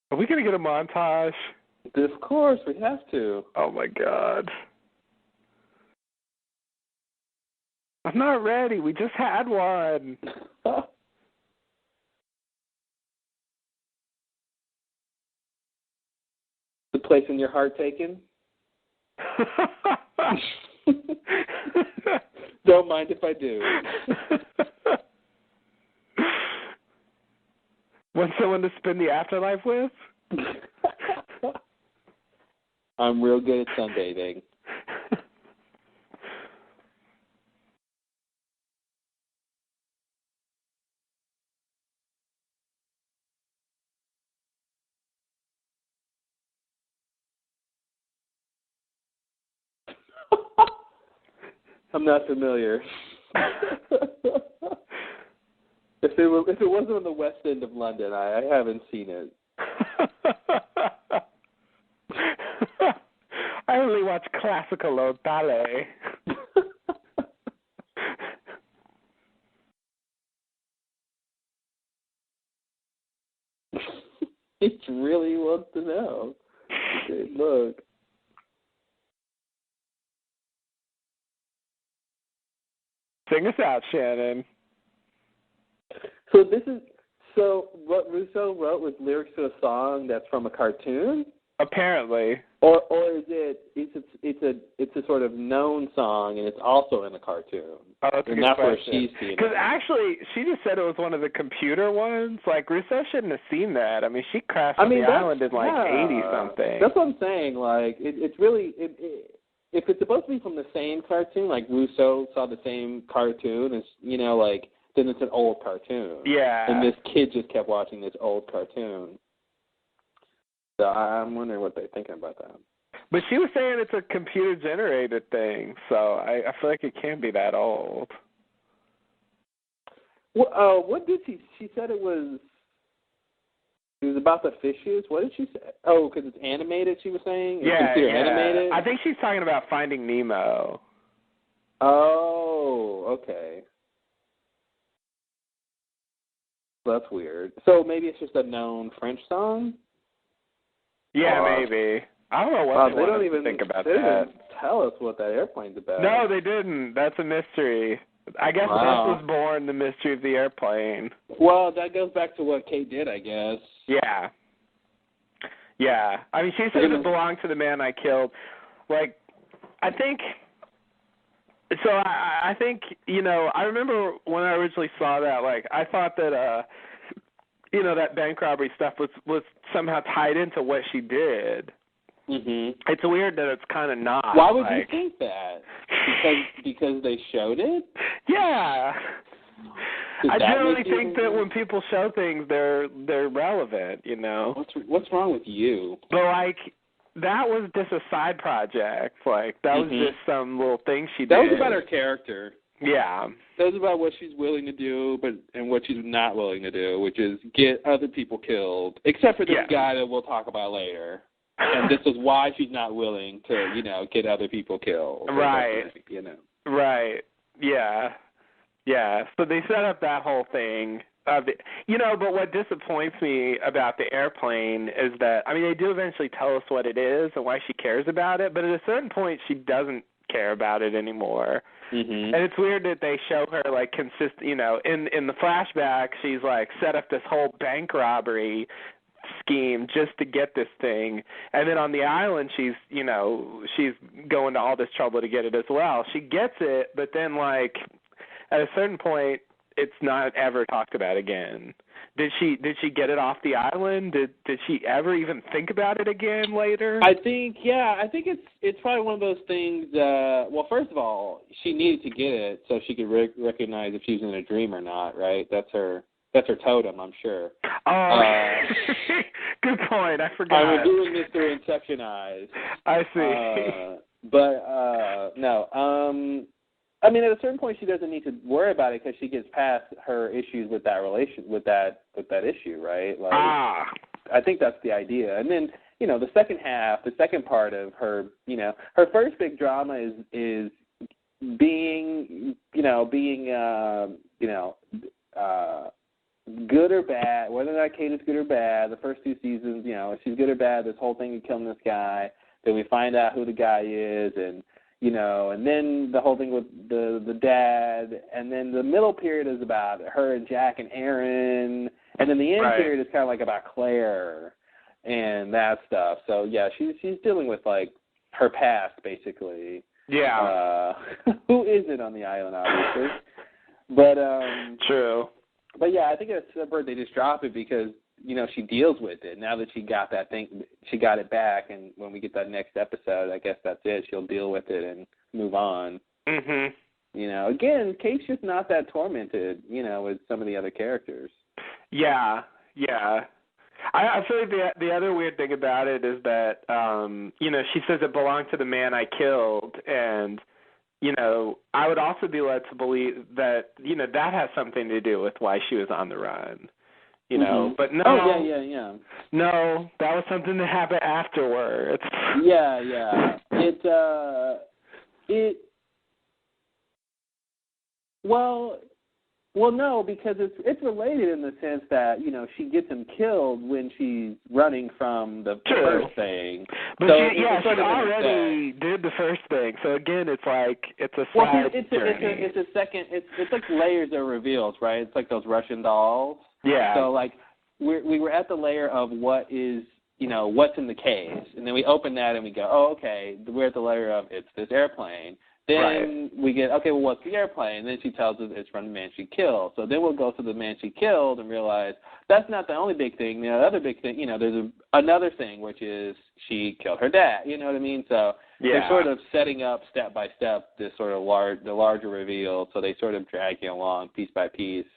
Speaker 2: Are we going to get a montage?
Speaker 3: Of course, we have to.
Speaker 2: Oh, my God. I'm not ready. We just had one.
Speaker 3: The place in your heart taken? Don't mind if I do.
Speaker 2: Want someone to spend the afterlife with?
Speaker 3: I'm real good at sunbathing. I'm not familiar. If it wasn't on the west end of London, I haven't seen it.
Speaker 2: I only watch classical or ballet.
Speaker 3: He really wants to know. Okay, look.
Speaker 2: Sing us out, Shannon.
Speaker 3: So what Russo wrote was lyrics to a song that's from a cartoon?
Speaker 2: Apparently.
Speaker 3: Or is it's a sort of known song and it's also in a cartoon?
Speaker 2: Oh, that's a
Speaker 3: and
Speaker 2: good
Speaker 3: that's
Speaker 2: question.
Speaker 3: where she's seen it.
Speaker 2: Because actually, she just said it was one of the computer ones. Like, Russo shouldn't have seen that. I mean, she crashed on the island in like 80-something.
Speaker 3: That's what I'm saying. Like, it's really if it's supposed to be from the same cartoon, like Russo saw the same cartoon, it's like then it's an old cartoon.
Speaker 2: Yeah.
Speaker 3: And this kid just kept watching this old cartoon. So I'm wondering what they're thinking about that.
Speaker 2: But she was saying it's a computer-generated thing, so I feel like it can't be that old.
Speaker 3: Well, what did she said it was about the fishes? What did she say? Oh, because it's animated, she was saying? It's computer animated?
Speaker 2: I think she's talking about Finding Nemo.
Speaker 3: Oh, okay. That's weird. So maybe it's just a known French song?
Speaker 2: Yeah, maybe. I don't know what
Speaker 3: they don't even
Speaker 2: think about
Speaker 3: they
Speaker 2: that.
Speaker 3: didn't tell us what that airplane's about.
Speaker 2: No, they didn't. That's a mystery. I guess this was born the mystery of the airplane.
Speaker 3: Well, that goes back to what Kate did, I guess.
Speaker 2: Yeah. Yeah. I mean, she said it belonged to the man I killed. Like, I think... So I think, I remember when I originally saw that, like, I thought that, that bank robbery stuff was somehow tied into what she did.
Speaker 3: Mm-hmm.
Speaker 2: It's weird that it's kind of not.
Speaker 3: Why would you think that? Because they showed it?
Speaker 2: Yeah. I generally think that when people show things, they're relevant,
Speaker 3: What's wrong with you?
Speaker 2: But, like, that was just a side project. Like, that was just some little thing she did.
Speaker 3: That was about her character.
Speaker 2: Yeah.
Speaker 3: That was about what she's willing to do and what she's not willing to do, which is get other people killed, except for this guy that we'll talk about later. And this is why she's not willing to, get other people killed.
Speaker 2: Right. Right. Yeah. Yeah. So they set up that whole thing. But what disappoints me about the airplane is that, I mean, they do eventually tell us what it is and why she cares about it, but at a certain point she doesn't care about it anymore.
Speaker 3: Mm-hmm.
Speaker 2: And it's weird that they show her, like, in the flashback, she's, like, set up this whole bank robbery scheme just to get this thing. And then on the island, she's going to all this trouble to get it as well. She gets it, but then, like, at a certain point, it's not ever talked about again. Did she get it off the island? Did she ever even think about it again later?
Speaker 3: I think it's probably one of those things. Well, first of all, she needed to get it so she could recognize if she was in a dream or not. Right? That's her totem, I'm sure.
Speaker 2: Oh, good point. I forgot.
Speaker 3: I'm doing this through Inception eyes.
Speaker 2: I see.
Speaker 3: No. I mean, at a certain point, she doesn't need to worry about it because she gets past her issues with that with that issue, right? Like, I think that's the idea. And then, the second part of her, her first big drama is being good or bad, whether or not Kate is good or bad. The first two seasons, if she's good or bad, this whole thing of killing this guy. Then we find out who the guy is, and and then the whole thing with the dad, and then the middle period is about her and Jack and Aaron, and then the end period is kind of like about Claire and that stuff. So yeah, she's dealing with like her past basically.
Speaker 2: Yeah.
Speaker 3: Who isn't on the island, obviously, but
Speaker 2: true.
Speaker 3: But yeah, I think it's a bird they just drop it because
Speaker 1: she deals with it. Now that she got that thing, she got it back, and when we get that next episode, I guess that's it. She'll deal with it and move on.
Speaker 2: Mhm.
Speaker 1: Again, Kate's just not that tormented, with some of the other characters.
Speaker 2: Yeah, yeah. I feel like the other weird thing about it is that, she says it belonged to the man I killed, and, I would also be led to believe that, that has something to do with why she was on the run, but no.
Speaker 1: Oh, yeah.
Speaker 2: No, that was something that happened afterwards.
Speaker 1: Yeah. Well, no, because it's related in the sense that, she gets him killed when she's running from the first thing.
Speaker 2: But
Speaker 1: so
Speaker 2: she already did the first thing. So again, it's like it's a side journey.
Speaker 1: It's a second. It's like layers of reveals, right? It's like those Russian dolls.
Speaker 2: Yeah.
Speaker 1: So like we were at the layer of what is what's in the case, and then we open that and we go, oh, okay, we're at the layer of it's this airplane. Then we get, okay, well, what's the airplane? And then she tells us it's from the man she killed. So then we'll go to the man she killed and realize that's not the only big thing. The other big thing, there's another thing, which is she killed her dad. You know what I mean? So they're sort of setting up step by step this sort of the larger reveal. So they sort of drag you along piece by piece.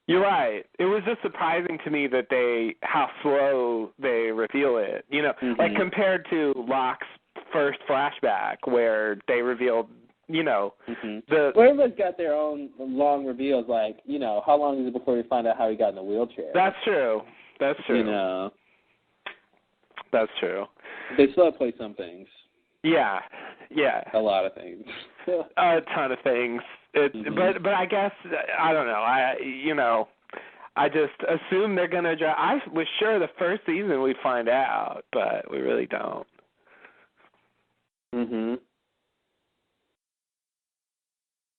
Speaker 2: You're right. It was just surprising to me that how slow they reveal it. Like compared to Locke's first flashback where they revealed,
Speaker 1: everyone's got their own long reveals, like, how long is it before we find out how he got in the wheelchair?
Speaker 2: That's true. That's true. They
Speaker 1: still play some things.
Speaker 2: Yeah.
Speaker 1: A lot of things.
Speaker 2: A ton of things. But I guess, I don't know. I just assume they're going to I was sure the first season we'd find out, but we really don't.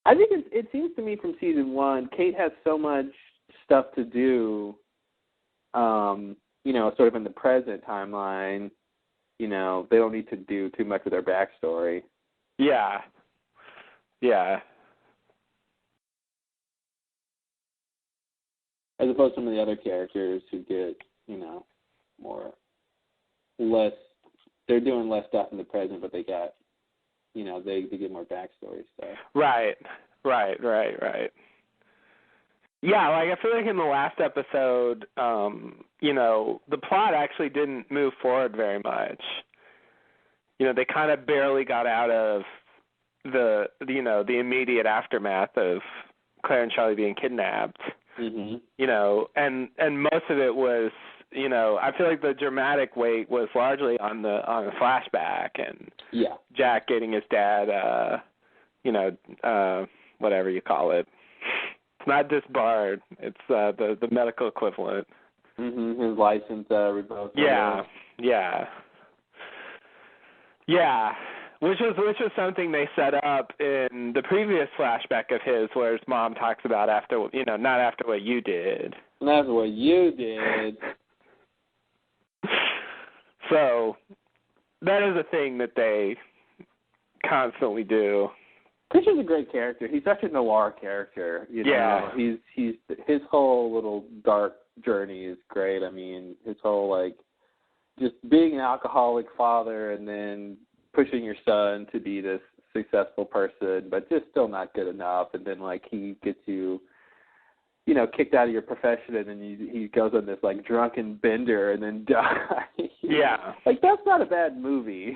Speaker 1: I think it seems to me from season 1, Kate has so much stuff to do, sort of in the present timeline. They don't need to do too much with their backstory.
Speaker 2: Yeah.
Speaker 1: As opposed to some of the other characters who get, less. They're doing less stuff in the present, but they got, they get more backstory stuff.
Speaker 2: Right. Yeah, like I feel like in the last episode, the plot actually didn't move forward very much. They kind of barely got out of the immediate aftermath of Claire and Charlie being kidnapped. And most of it was, I feel like the dramatic weight was largely on the flashback and Jack getting his dad, whatever you call it. It's not disbarred. It's the medical equivalent.
Speaker 1: His license revoked.
Speaker 2: Yeah. Which was something they set up in the previous flashback of his, where his mom talks about not after what you did.
Speaker 1: Not after what you did.
Speaker 2: So that is a thing that they constantly do.
Speaker 1: Christian's a great character. He's such a noir character.
Speaker 2: Yeah.
Speaker 1: He's his whole little dark journey is great. I mean, his whole just being an alcoholic father and then pushing your son to be this successful person, but just still not good enough. And then he gets you, kicked out of your profession, and then he goes on this drunken bender and then dies.
Speaker 2: Yeah.
Speaker 1: That's not a bad movie.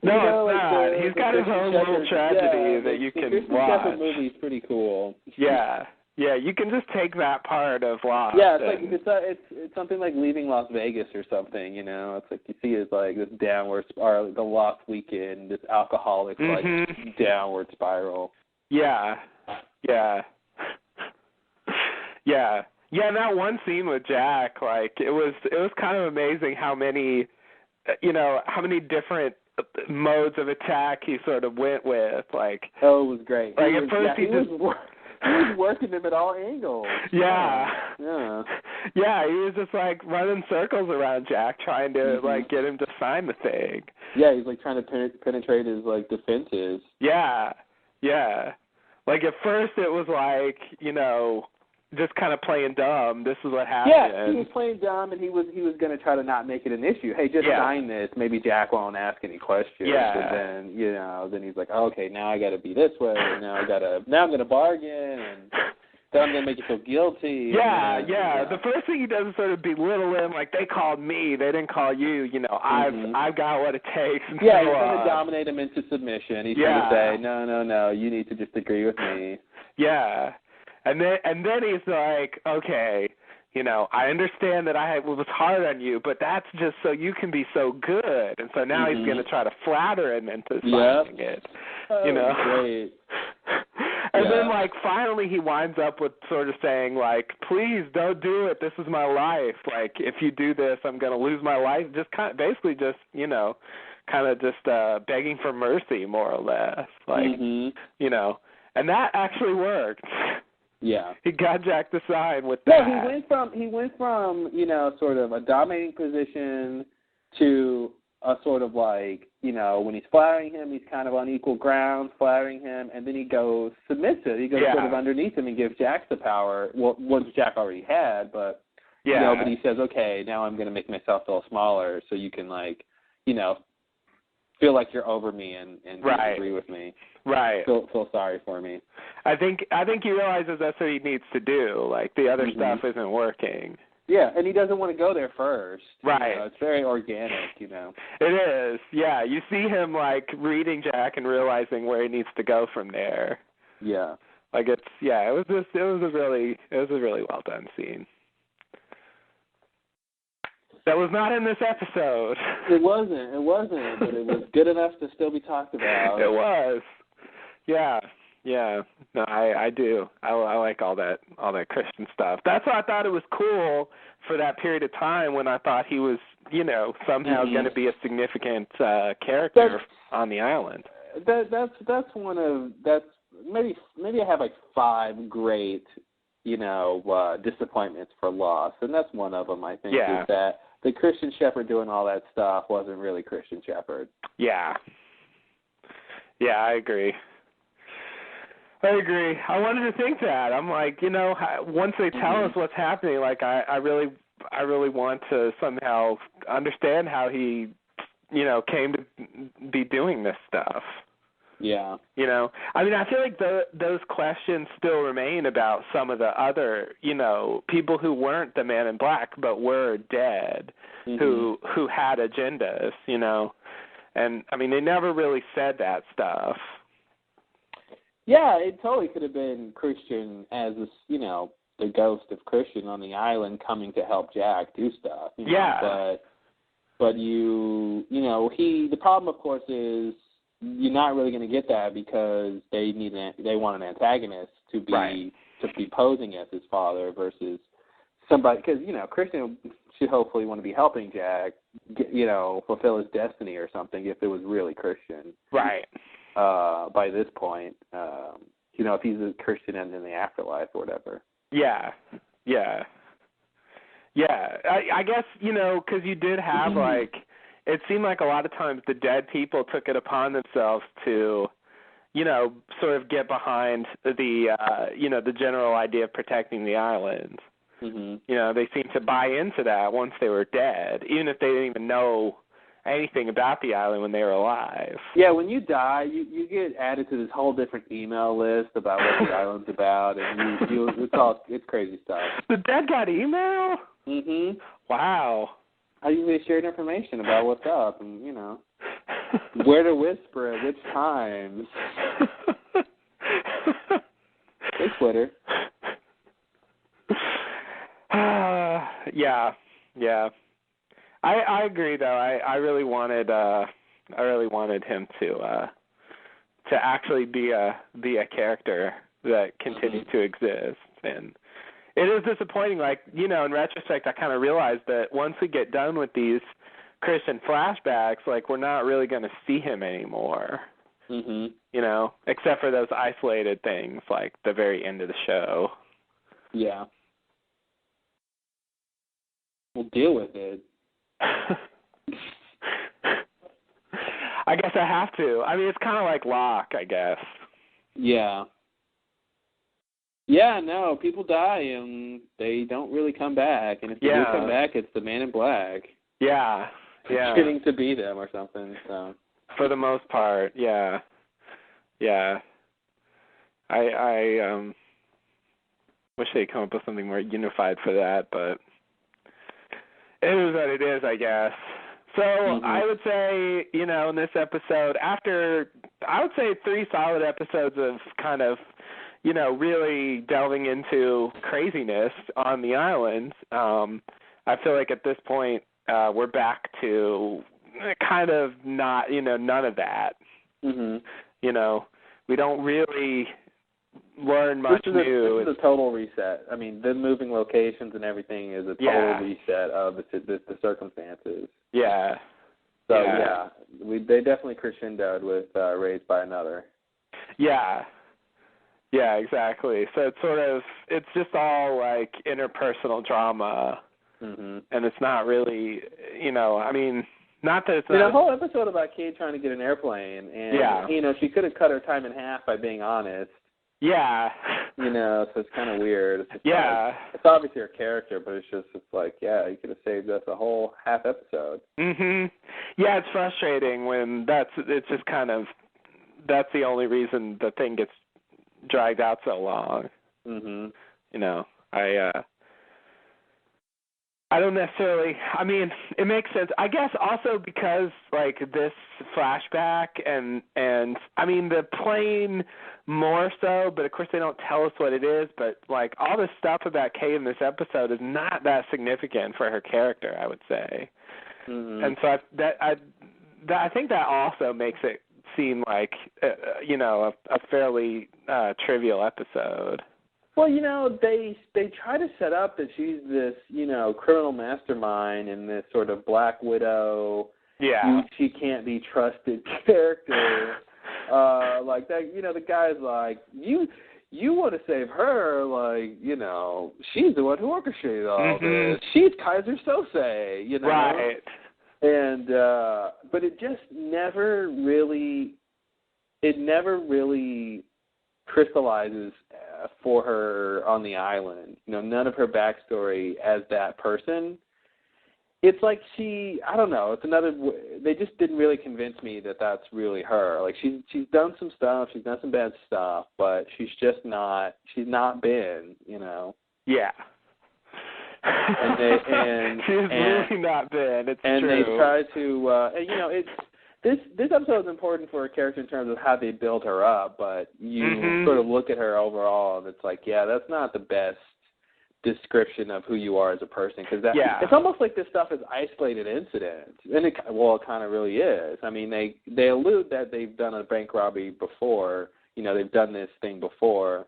Speaker 2: No, it's not. He's got his own little tragedy that you can watch.
Speaker 1: The movie's pretty cool.
Speaker 2: Yeah, you can just take that part of Lost.
Speaker 1: Yeah, it's something like Leaving Las Vegas or something. It's like you see this downward, or the Lost Weekend, this alcoholic downward spiral.
Speaker 2: Yeah. And that one scene with Jack, it was kind of amazing how many different modes of attack he sort of went with.
Speaker 1: It was great.
Speaker 2: At first
Speaker 1: he was working them at all angles.
Speaker 2: Yeah, he was just running circles around Jack, trying to get him to sign the thing.
Speaker 1: Yeah, he's trying to penetrate his defenses.
Speaker 2: Yeah. At first it was just kind of playing dumb. This is what happened.
Speaker 3: Yeah, he was playing dumb, and he was going to try to not make it an issue. Hey, just sign this. Maybe Jack won't ask any questions.
Speaker 2: Yeah.
Speaker 3: And then then he's like, okay, now I got to be this way, and now I'm going to bargain, and then I'm going to make you feel guilty.
Speaker 2: Yeah. The first thing he does is sort of belittle him, like, they called me, they didn't call you. I've got what it takes. And
Speaker 3: he's going to dominate him into submission. He's going to say, no, you need to just agree with me.
Speaker 2: Yeah. And then he's like, okay, I understand that I was hard on you, but that's just so you can be so good. And so now he's going to try to flatter him into signing it.
Speaker 3: Great.
Speaker 2: And then, like, finally he winds up with sort of saying, like, please don't do it. This is my life. Like, if you do this, I'm going to lose my life. Just basically just, begging for mercy, more or less. Like, and that actually worked.
Speaker 3: Yeah.
Speaker 2: He got Jack to sign with that.
Speaker 3: No, he went from sort of a dominating position to a sort of like, when he's flattering him, he's kind of on equal ground, flattering him, and then he goes submissive. He goes sort of underneath him and gives Jack the power, once Jack already had, but but he says, okay, now I'm going to make myself feel smaller so you can, like, feel like you're over me and agree with me.
Speaker 2: Right.
Speaker 3: Feel sorry for me.
Speaker 2: I think he realizes that's what he needs to do. Like, the other stuff isn't working.
Speaker 3: Yeah, and he doesn't want to go there first.
Speaker 2: Right.
Speaker 3: It's very organic,
Speaker 2: It is. Yeah, you see him, like, reading Jack and realizing where he needs to go from there.
Speaker 3: Yeah.
Speaker 2: Like, it was a really well done scene. That was not in this episode.
Speaker 3: It wasn't, but it was good enough to still be talked about.
Speaker 2: It was. Yeah. No, I do. I like all that Christian stuff. That's why I thought it was cool for that period of time when I thought he was, somehow going to be a significant character on the island.
Speaker 3: That's maybe I have like 5 great, disappointments for Lost, and that's one of them. I think is that the Christian Shepherd doing all that stuff wasn't really Christian Shepherd.
Speaker 2: Yeah. Yeah, I agree. I wanted to think that. I'm like, once they tell us what's happening, like, I really want to somehow understand how he, came to be doing this stuff.
Speaker 3: Yeah.
Speaker 2: I mean, I feel like those questions still remain about some of the other, people who weren't the Man in Black but were dead, who had agendas, and I mean, they never really said that stuff.
Speaker 3: Yeah, it totally could have been Christian as the ghost of Christian on the island coming to help Jack do stuff. But the problem, of course, is you're not really going to get that because they want an antagonist to be posing as his father versus somebody, because Christian should hopefully want to be helping Jack fulfill his destiny or something if it was really Christian.
Speaker 2: Right.
Speaker 3: By this point, if he's a Christian and in the afterlife or whatever. Yeah.
Speaker 2: I guess, because you did have, like, it seemed like a lot of times the dead people took it upon themselves to, sort of get behind the, the general idea of protecting the island.
Speaker 3: Mm-hmm.
Speaker 2: They seemed to buy into that once they were dead, even if they didn't even know anything about the island when they were alive.
Speaker 3: Yeah, when you die, you get added to this whole different email list about what the island's about, and it's crazy stuff.
Speaker 2: The dead got email?
Speaker 3: Mm-hmm.
Speaker 2: Wow.
Speaker 3: I usually shared information about what's up, and where to whisper at which times. Hey, Twitter.
Speaker 2: Yeah. I agree, though. I really wanted him to actually be a character that continued to exist, and it is disappointing. Like, in retrospect, I kind of realized that once we get done with these Christian flashbacks, like, we're not really going to see him anymore.
Speaker 3: Mm-hmm.
Speaker 2: Except for those isolated things, like the very end of the show.
Speaker 3: Yeah. We'll deal with it.
Speaker 2: I guess I have to. I mean, it's kind of like Locke, I guess.
Speaker 3: Yeah. Yeah, no, people die and they don't really come back. And if they do come back, it's the Man in Black.
Speaker 2: Yeah.
Speaker 3: Pretending to be them or something. So.
Speaker 2: For the most part, yeah. Yeah. I wish they'd come up with something more unified for that, but it is what it is, I guess. So I would say, in this episode, after, I would say 3 solid episodes of kind of, really delving into craziness on the island, I feel like at this point we're back to kind of not, none of that.
Speaker 3: Mm-hmm.
Speaker 2: We don't really learn much new.
Speaker 3: This is a total reset. I mean, the moving locations and everything is a total reset of the circumstances.
Speaker 2: Yeah.
Speaker 3: So, they definitely crescendoed with Raised by Another.
Speaker 2: Yeah. Yeah, exactly. So it's just all like interpersonal drama.
Speaker 3: Mm-hmm.
Speaker 2: And it's not really, not that it's not.
Speaker 3: A whole episode about Kate trying to get an airplane. And, she could have cut her time in half by being honest.
Speaker 2: Yeah.
Speaker 3: So it's kind of weird. It's just it's obviously her character, but it's like, you could have saved us a whole half episode.
Speaker 2: Mhm. Yeah, it's frustrating when it's just kind of, that's the only reason the thing gets dragged out so long.
Speaker 3: Mhm.
Speaker 2: I don't necessarily, it makes sense. I guess also because, like, this flashback and the plane more so, but of course they don't tell us what it is, but, like, all this stuff about Kay in this episode is not that significant for her character, I would say.
Speaker 3: Mm-hmm.
Speaker 2: And so I think that also makes it seem like, a fairly trivial episode.
Speaker 3: Well, they try to set up that she's this, criminal mastermind and this sort of Black Widow, she can't be trusted character. Like that, the guy's like, you want to save her, like, she's the one who orchestrated all this. She's Kaiser Sose,
Speaker 2: Right.
Speaker 3: And but it just never really crystallizes for her on the island. None of her backstory as that person. It's like I don't know. It's another. They just didn't really convince me that that's really her. Like she's done some stuff. She's done some bad stuff, but she's just not. She's not been.
Speaker 2: Yeah. She's really not been. It's
Speaker 3: and
Speaker 2: true.
Speaker 3: And they try to. It's. This episode is important for her character in terms of how they build her up, but you sort of look at her overall, and it's like, that's not the best description of who you are as a person, because it's almost like this stuff is isolated incidents, and it kind of really is. I mean, they allude that they've done a bank robbery before, they've done this thing before,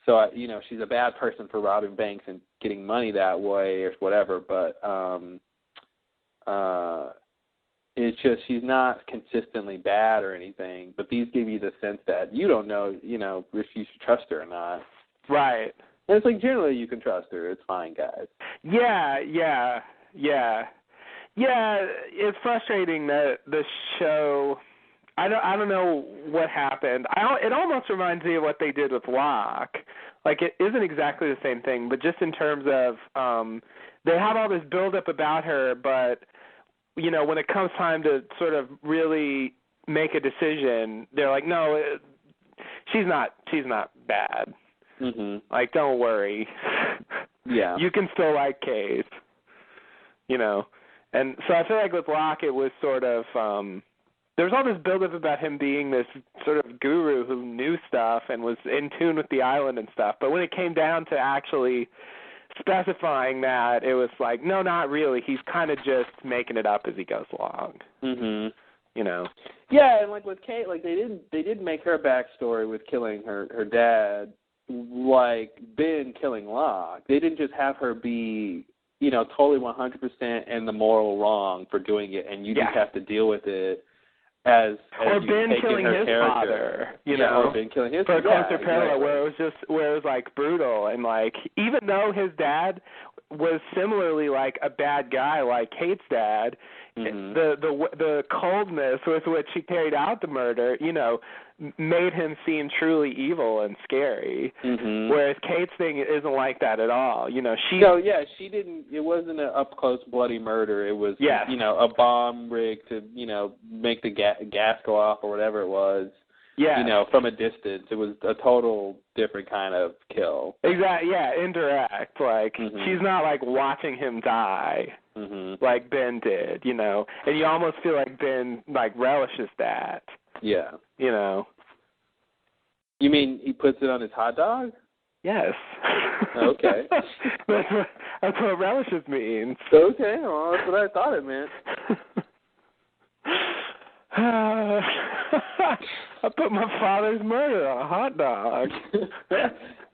Speaker 3: so she's a bad person for robbing banks and getting money that way or whatever, but it's just she's not consistently bad or anything, but these give you the sense that you don't know, if you should trust her or not.
Speaker 2: Right.
Speaker 3: And it's like, generally you can trust her. It's fine, guys.
Speaker 2: Yeah. It's frustrating that the show, I don't know what happened. It almost reminds me of what they did with Locke. Like, it isn't exactly the same thing, but just in terms of, they have all this buildup about her, but when it comes time to sort of really make a decision, they're like, no, she's not bad.
Speaker 3: Mm-hmm.
Speaker 2: Like, don't worry.
Speaker 3: Yeah.
Speaker 2: You can still like Cave. And so I feel like with Locke, it was sort of, there's all this buildup about him being this sort of guru who knew stuff and was in tune with the island and stuff. But when it came down to actually specifying that, it was like, no, not really. He's kind of just making it up as he goes along.
Speaker 3: Mhm.
Speaker 2: Yeah,
Speaker 3: and like with Kate, like they didn't make her backstory with killing her dad like Ben killing Locke. They didn't just have her be, totally 100% in the moral wrong for doing it, and you just have to deal with it as
Speaker 2: or Ben killing his father,
Speaker 3: or Ben killing his
Speaker 2: father. For a closer parallel,
Speaker 3: exactly.
Speaker 2: where it was like brutal, and like even though his dad was similarly like a bad guy, like Kate's dad, the coldness with which he carried out the murder, made him seem truly evil and scary.
Speaker 1: Mm-hmm.
Speaker 2: Whereas Kate's thing isn't like that at all. You know, she
Speaker 1: didn't. It wasn't an up close bloody murder. It was,
Speaker 2: yes.
Speaker 1: A bomb rig to, make the gas go off or whatever it was.
Speaker 2: Yeah.
Speaker 1: From a distance. It was a total different kind of kill.
Speaker 2: Exactly. Yeah, indirect. Like she's not like watching him die. Like Ben did, and you almost feel like Ben like relishes that.
Speaker 1: Yeah.
Speaker 2: You
Speaker 1: mean he puts it on his hot dog?
Speaker 2: Yes.
Speaker 1: Okay.
Speaker 2: That's what relishes means.
Speaker 1: Okay, well, that's what I thought it meant.
Speaker 2: I put my father's murder on a hot dog.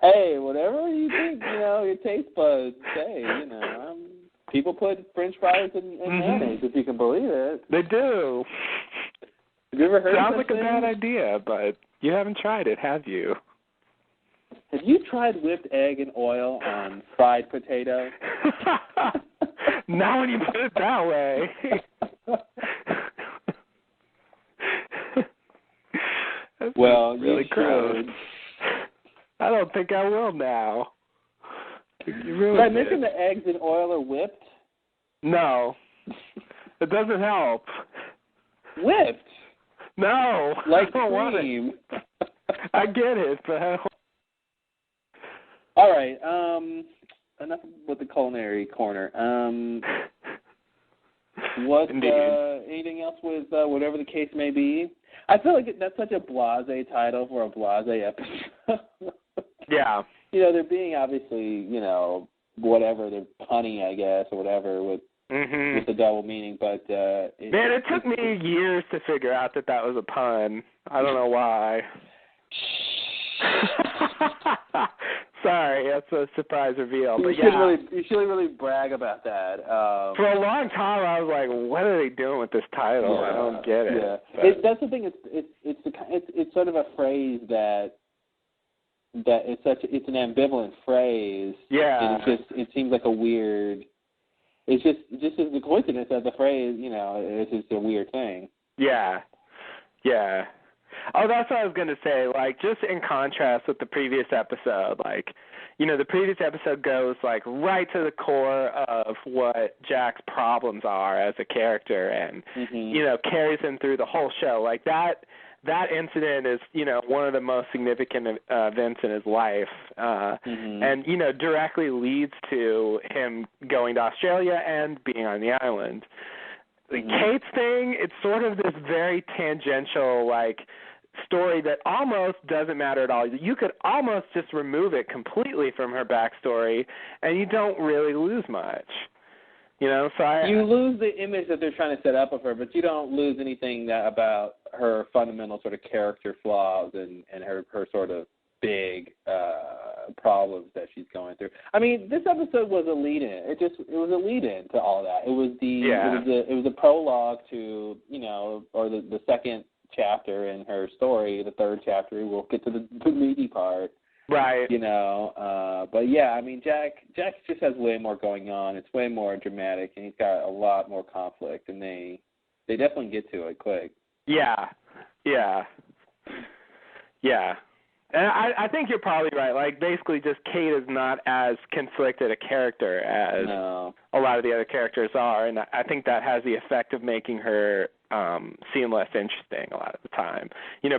Speaker 1: Hey, whatever you think, your taste buds say, people put French fries in mayonnaise, if you can believe it.
Speaker 2: They do.
Speaker 1: Have you ever heard
Speaker 2: Sounds
Speaker 1: of
Speaker 2: like a bad idea, but you haven't tried it, have you?
Speaker 1: Have you tried whipped egg and oil on fried potato?
Speaker 2: Not when you put it that way.
Speaker 1: Well,
Speaker 2: really gross. I don't think I will now.
Speaker 1: Did I mention the eggs and oil are whipped?
Speaker 2: No. It doesn't help.
Speaker 1: Whipped?
Speaker 2: No.
Speaker 1: Like
Speaker 2: I don't want
Speaker 1: cream.
Speaker 2: it. I get it, but I don't...
Speaker 1: All right. Enough with the culinary corner. Anything else with whatever the case may be? I feel like that's such a blasé title for a blasé episode.
Speaker 2: Yeah.
Speaker 1: They're being obviously, whatever, they're punny, I guess, or whatever with the double meaning, but
Speaker 2: it took me years to figure out that was a pun. I don't know why. Sorry, that's a surprise reveal. But
Speaker 1: you should really brag about that.
Speaker 2: For a long time, I was like, "What are they doing with this title? I don't get it."
Speaker 1: Yeah, that's the thing. It's sort of a phrase that it's an ambivalent phrase.
Speaker 2: Yeah,
Speaker 1: and it seems like a weird. It's just the coincidence of the phrase. It's just a weird thing.
Speaker 2: Yeah, yeah. Oh, that's what I was going to say. Like, just in contrast with the previous episode, like, the previous episode goes, like, right to the core of what Jack's problems are as a character and, carries him through the whole show. Like, that incident is, one of the most significant events in his life and, directly leads to him going to Australia and being on the island. Kate's thing, it's sort of this very tangential, like, story that almost doesn't matter at all. You could almost just remove it completely from her backstory, and you don't really lose much. So
Speaker 1: you lose the image that they're trying to set up of her, but you don't lose anything about her fundamental sort of character flaws and her sort of big problems that she's going through. I mean, this episode was a lead-in. It was a lead-in to all that. It was it was a prologue to or the second chapter in her story. The third chapter, we'll get to the meaty part.
Speaker 2: Right.
Speaker 1: But yeah, I mean, Jack just has way more going on. It's way more dramatic, and he's got a lot more conflict, and they definitely get to it quick. Yeah.
Speaker 2: And I think you're probably right. Like, basically, just Kate is not as conflicted a character as a lot of the other characters are, and I think that has the effect of making her seem less interesting a lot of the time.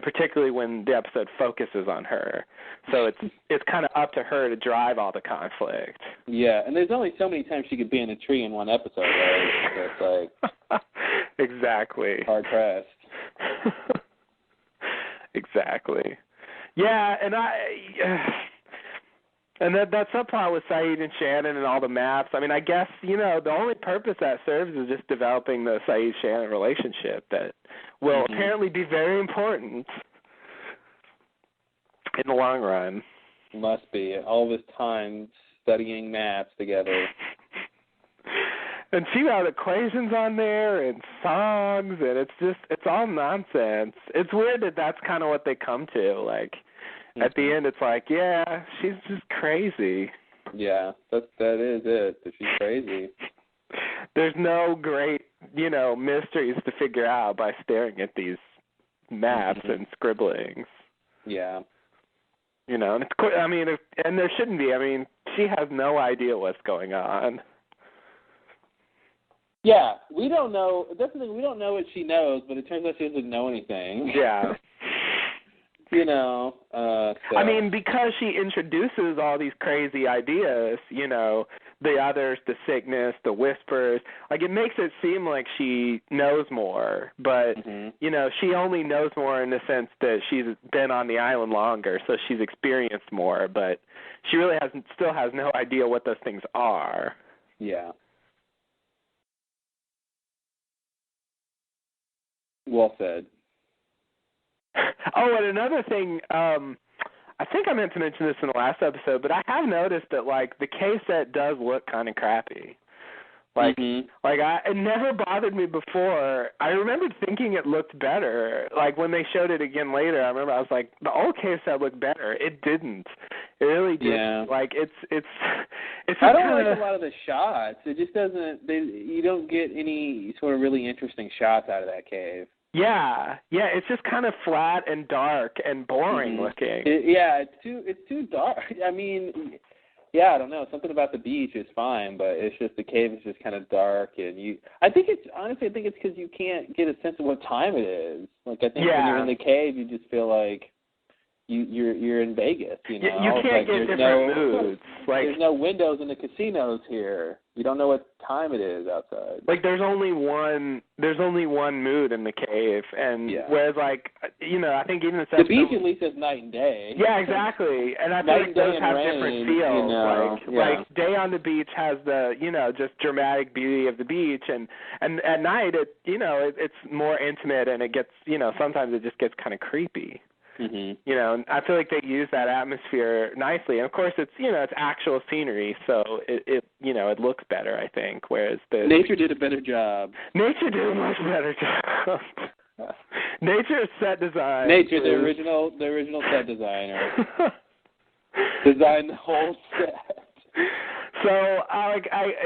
Speaker 2: Particularly when the episode focuses on her. So it's kind of up to her to drive all the conflict.
Speaker 1: Yeah, and there's only so many times she could be in a tree in one episode, right? So it's like
Speaker 2: exactly
Speaker 1: hard pressed.
Speaker 2: Exactly. Yeah, and that subplot with Sayid and Shannon and all the maps, I mean, I guess, the only purpose that serves is just developing the Sayid-Shannon relationship that will apparently be very important in the long run.
Speaker 1: Must be. All this time studying maps together.
Speaker 2: And she got equations on there and songs, and it's all nonsense. It's weird that that's kind of what they come to. Like, at the end, it's like, yeah, she's just crazy.
Speaker 1: Yeah, that is it. She's crazy.
Speaker 2: There's no great, mysteries to figure out by staring at these maps and scribblings.
Speaker 3: Yeah.
Speaker 2: You know, and it's, I mean, and there shouldn't be. I mean, she has no idea what's going on.
Speaker 3: Yeah, we don't know. That's the thing. We don't know what she knows, but it turns out she doesn't know anything.
Speaker 2: Yeah.
Speaker 3: You know. So.
Speaker 2: I mean, because she introduces all these crazy ideas, you know, the others, the sickness, the whispers, like it makes it seem like she knows more, but, you know, she only knows more in the sense that she's been on the island longer, so she's experienced more, but she really still has no idea what those things are.
Speaker 3: Yeah. Well said.
Speaker 2: Oh, and another thing, I think I meant to mention this in the last episode, but I have noticed that, like, the K set does look kind of crappy. Like, it never bothered me before. I remember thinking it looked better. Like, when they showed it again later, I remember I was like, the old K set looked better. It didn't. It really didn't.
Speaker 3: Yeah.
Speaker 2: Like, it's
Speaker 3: I don't like a lot of the shots. It just doesn't, you don't get any sort of really interesting shots out of that cave.
Speaker 2: Yeah, it's just kind of flat and dark and boring looking.
Speaker 3: It's too dark. I mean, yeah, I don't know. Something about the beach is fine, but it's just the cave is just kind of dark, and I think it's because you can't get a sense of what time it is. Like I think when you're in the cave, you just feel like you're in Vegas. You know,
Speaker 2: you can't get different moods. Like
Speaker 3: there's no windows in the casinos here. You don't know what time it is outside.
Speaker 2: Like there's only one mood in the cave, and whereas like you know, I think even
Speaker 3: the beach at least is night and day.
Speaker 2: Yeah, exactly, and I think those have different feels.
Speaker 3: You know,
Speaker 2: like day on the beach has the just dramatic beauty of the beach, and at night it's more intimate, and it gets sometimes it just gets kind of creepy. And I feel like they use that atmosphere nicely. And of course, it's it's actual scenery, so it looks better, I think. Whereas
Speaker 3: nature did a better job.
Speaker 2: Nature did a much better job. Nature's set design.
Speaker 3: Nature, the original set designer, designed the whole set.
Speaker 2: So, I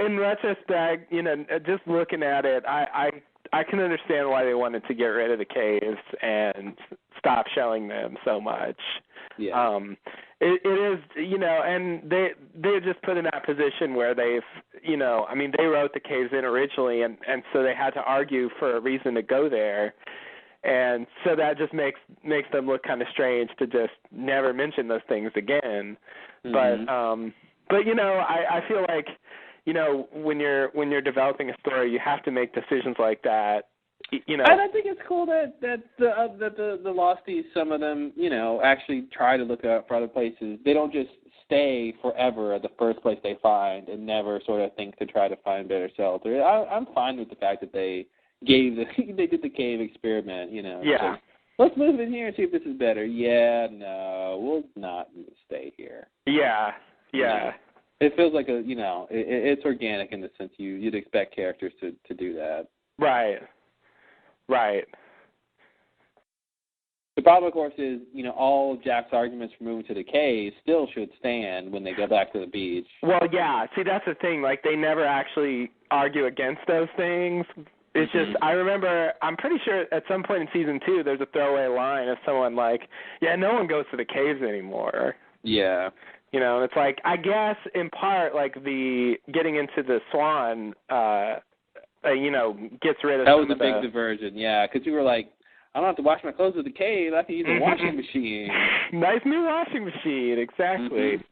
Speaker 2: in retrospect, just looking at it, I can understand why they wanted to get rid of the caves and stop showing them so much.
Speaker 3: Yeah.
Speaker 2: It is, and they're just put in that position where they've, they wrote the caves in originally, and so they had to argue for a reason to go there. And so that just makes them look kind of strange to just never mention those things again. But I feel like, when you're developing a story, you have to make decisions like that. And
Speaker 3: I think it's cool that the Losties, some of them, actually try to look out for other places. They don't just stay forever at the first place they find and never sort of think to try to find better shelter. I'm fine with the fact that they did the cave experiment.
Speaker 2: Yeah.
Speaker 3: So let's move in here and see if this is better. Yeah, no, we'll not stay here.
Speaker 2: Yeah.
Speaker 3: It feels like it's organic in the sense you'd expect characters to do that.
Speaker 2: Right.
Speaker 3: The problem, of course, is all of Jack's arguments for moving to the cave still should stand when they go back to the beach.
Speaker 2: Well, yeah. See, that's the thing. Like, they never actually argue against those things. It's just, I remember, I'm pretty sure at some point in season 2, there's a throwaway line of someone like, yeah, no one goes to the caves anymore.
Speaker 3: Yeah.
Speaker 2: And it's like, I guess in part, like the getting into the Swan, gets rid of
Speaker 3: that was a big diversion, yeah, because you were like, I don't have to wash my clothes at the cave. I can use a washing machine.
Speaker 2: Nice new washing machine, exactly.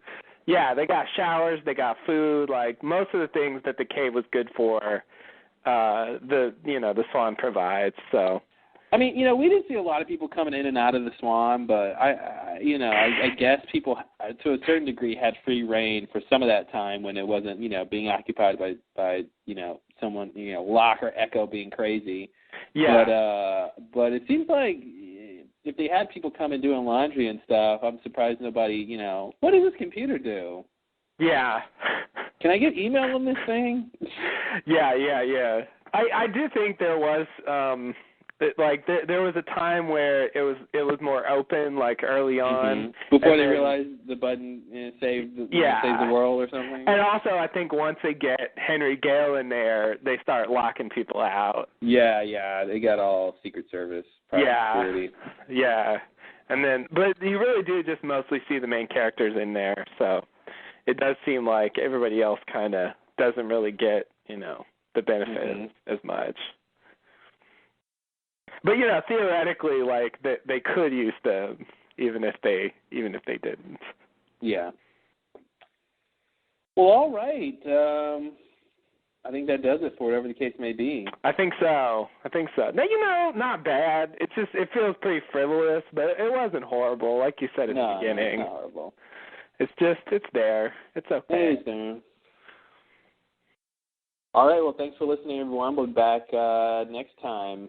Speaker 2: Yeah, they got showers, they got food, like most of the things that the cave was good for, the Swan provides. So.
Speaker 3: I mean, we didn't see a lot of people coming in and out of the Swan, but I guess people, to a certain degree, had free reign for some of that time when it wasn't, being occupied by someone, Locke or Echo being crazy.
Speaker 2: Yeah.
Speaker 3: But it seems like if they had people come and doing laundry and stuff, I'm surprised nobody, what does this computer do?
Speaker 2: Yeah.
Speaker 3: Can I get email on this thing?
Speaker 2: Yeah. I do think there was like there was a time where it was more open, like early on.
Speaker 3: Before they realized the button saved the world or something.
Speaker 2: And also, I think once they get Henry Gale in there, they start locking people out.
Speaker 3: Yeah, they got all Secret Service, private security.
Speaker 2: Yeah, and then, but you really do just mostly see the main characters in there, so it does seem like everybody else kind of doesn't really get, the benefit as much. But theoretically, like they could use them even if they didn't.
Speaker 3: Yeah. Well, all right. I think that does it for whatever the case may be.
Speaker 2: I think so. Now, not bad. It feels pretty frivolous, but it wasn't horrible, like you said at the beginning.
Speaker 3: No, it's not horrible.
Speaker 2: It's there. It's okay.
Speaker 3: It is there. All right. Well, thanks for listening, everyone. We'll be back next time.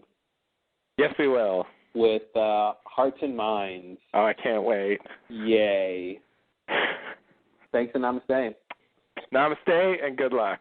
Speaker 2: Yes, we will.
Speaker 3: With Hearts and Minds.
Speaker 2: Oh, I can't wait.
Speaker 3: Yay. Thanks and namaste.
Speaker 2: Namaste and good luck.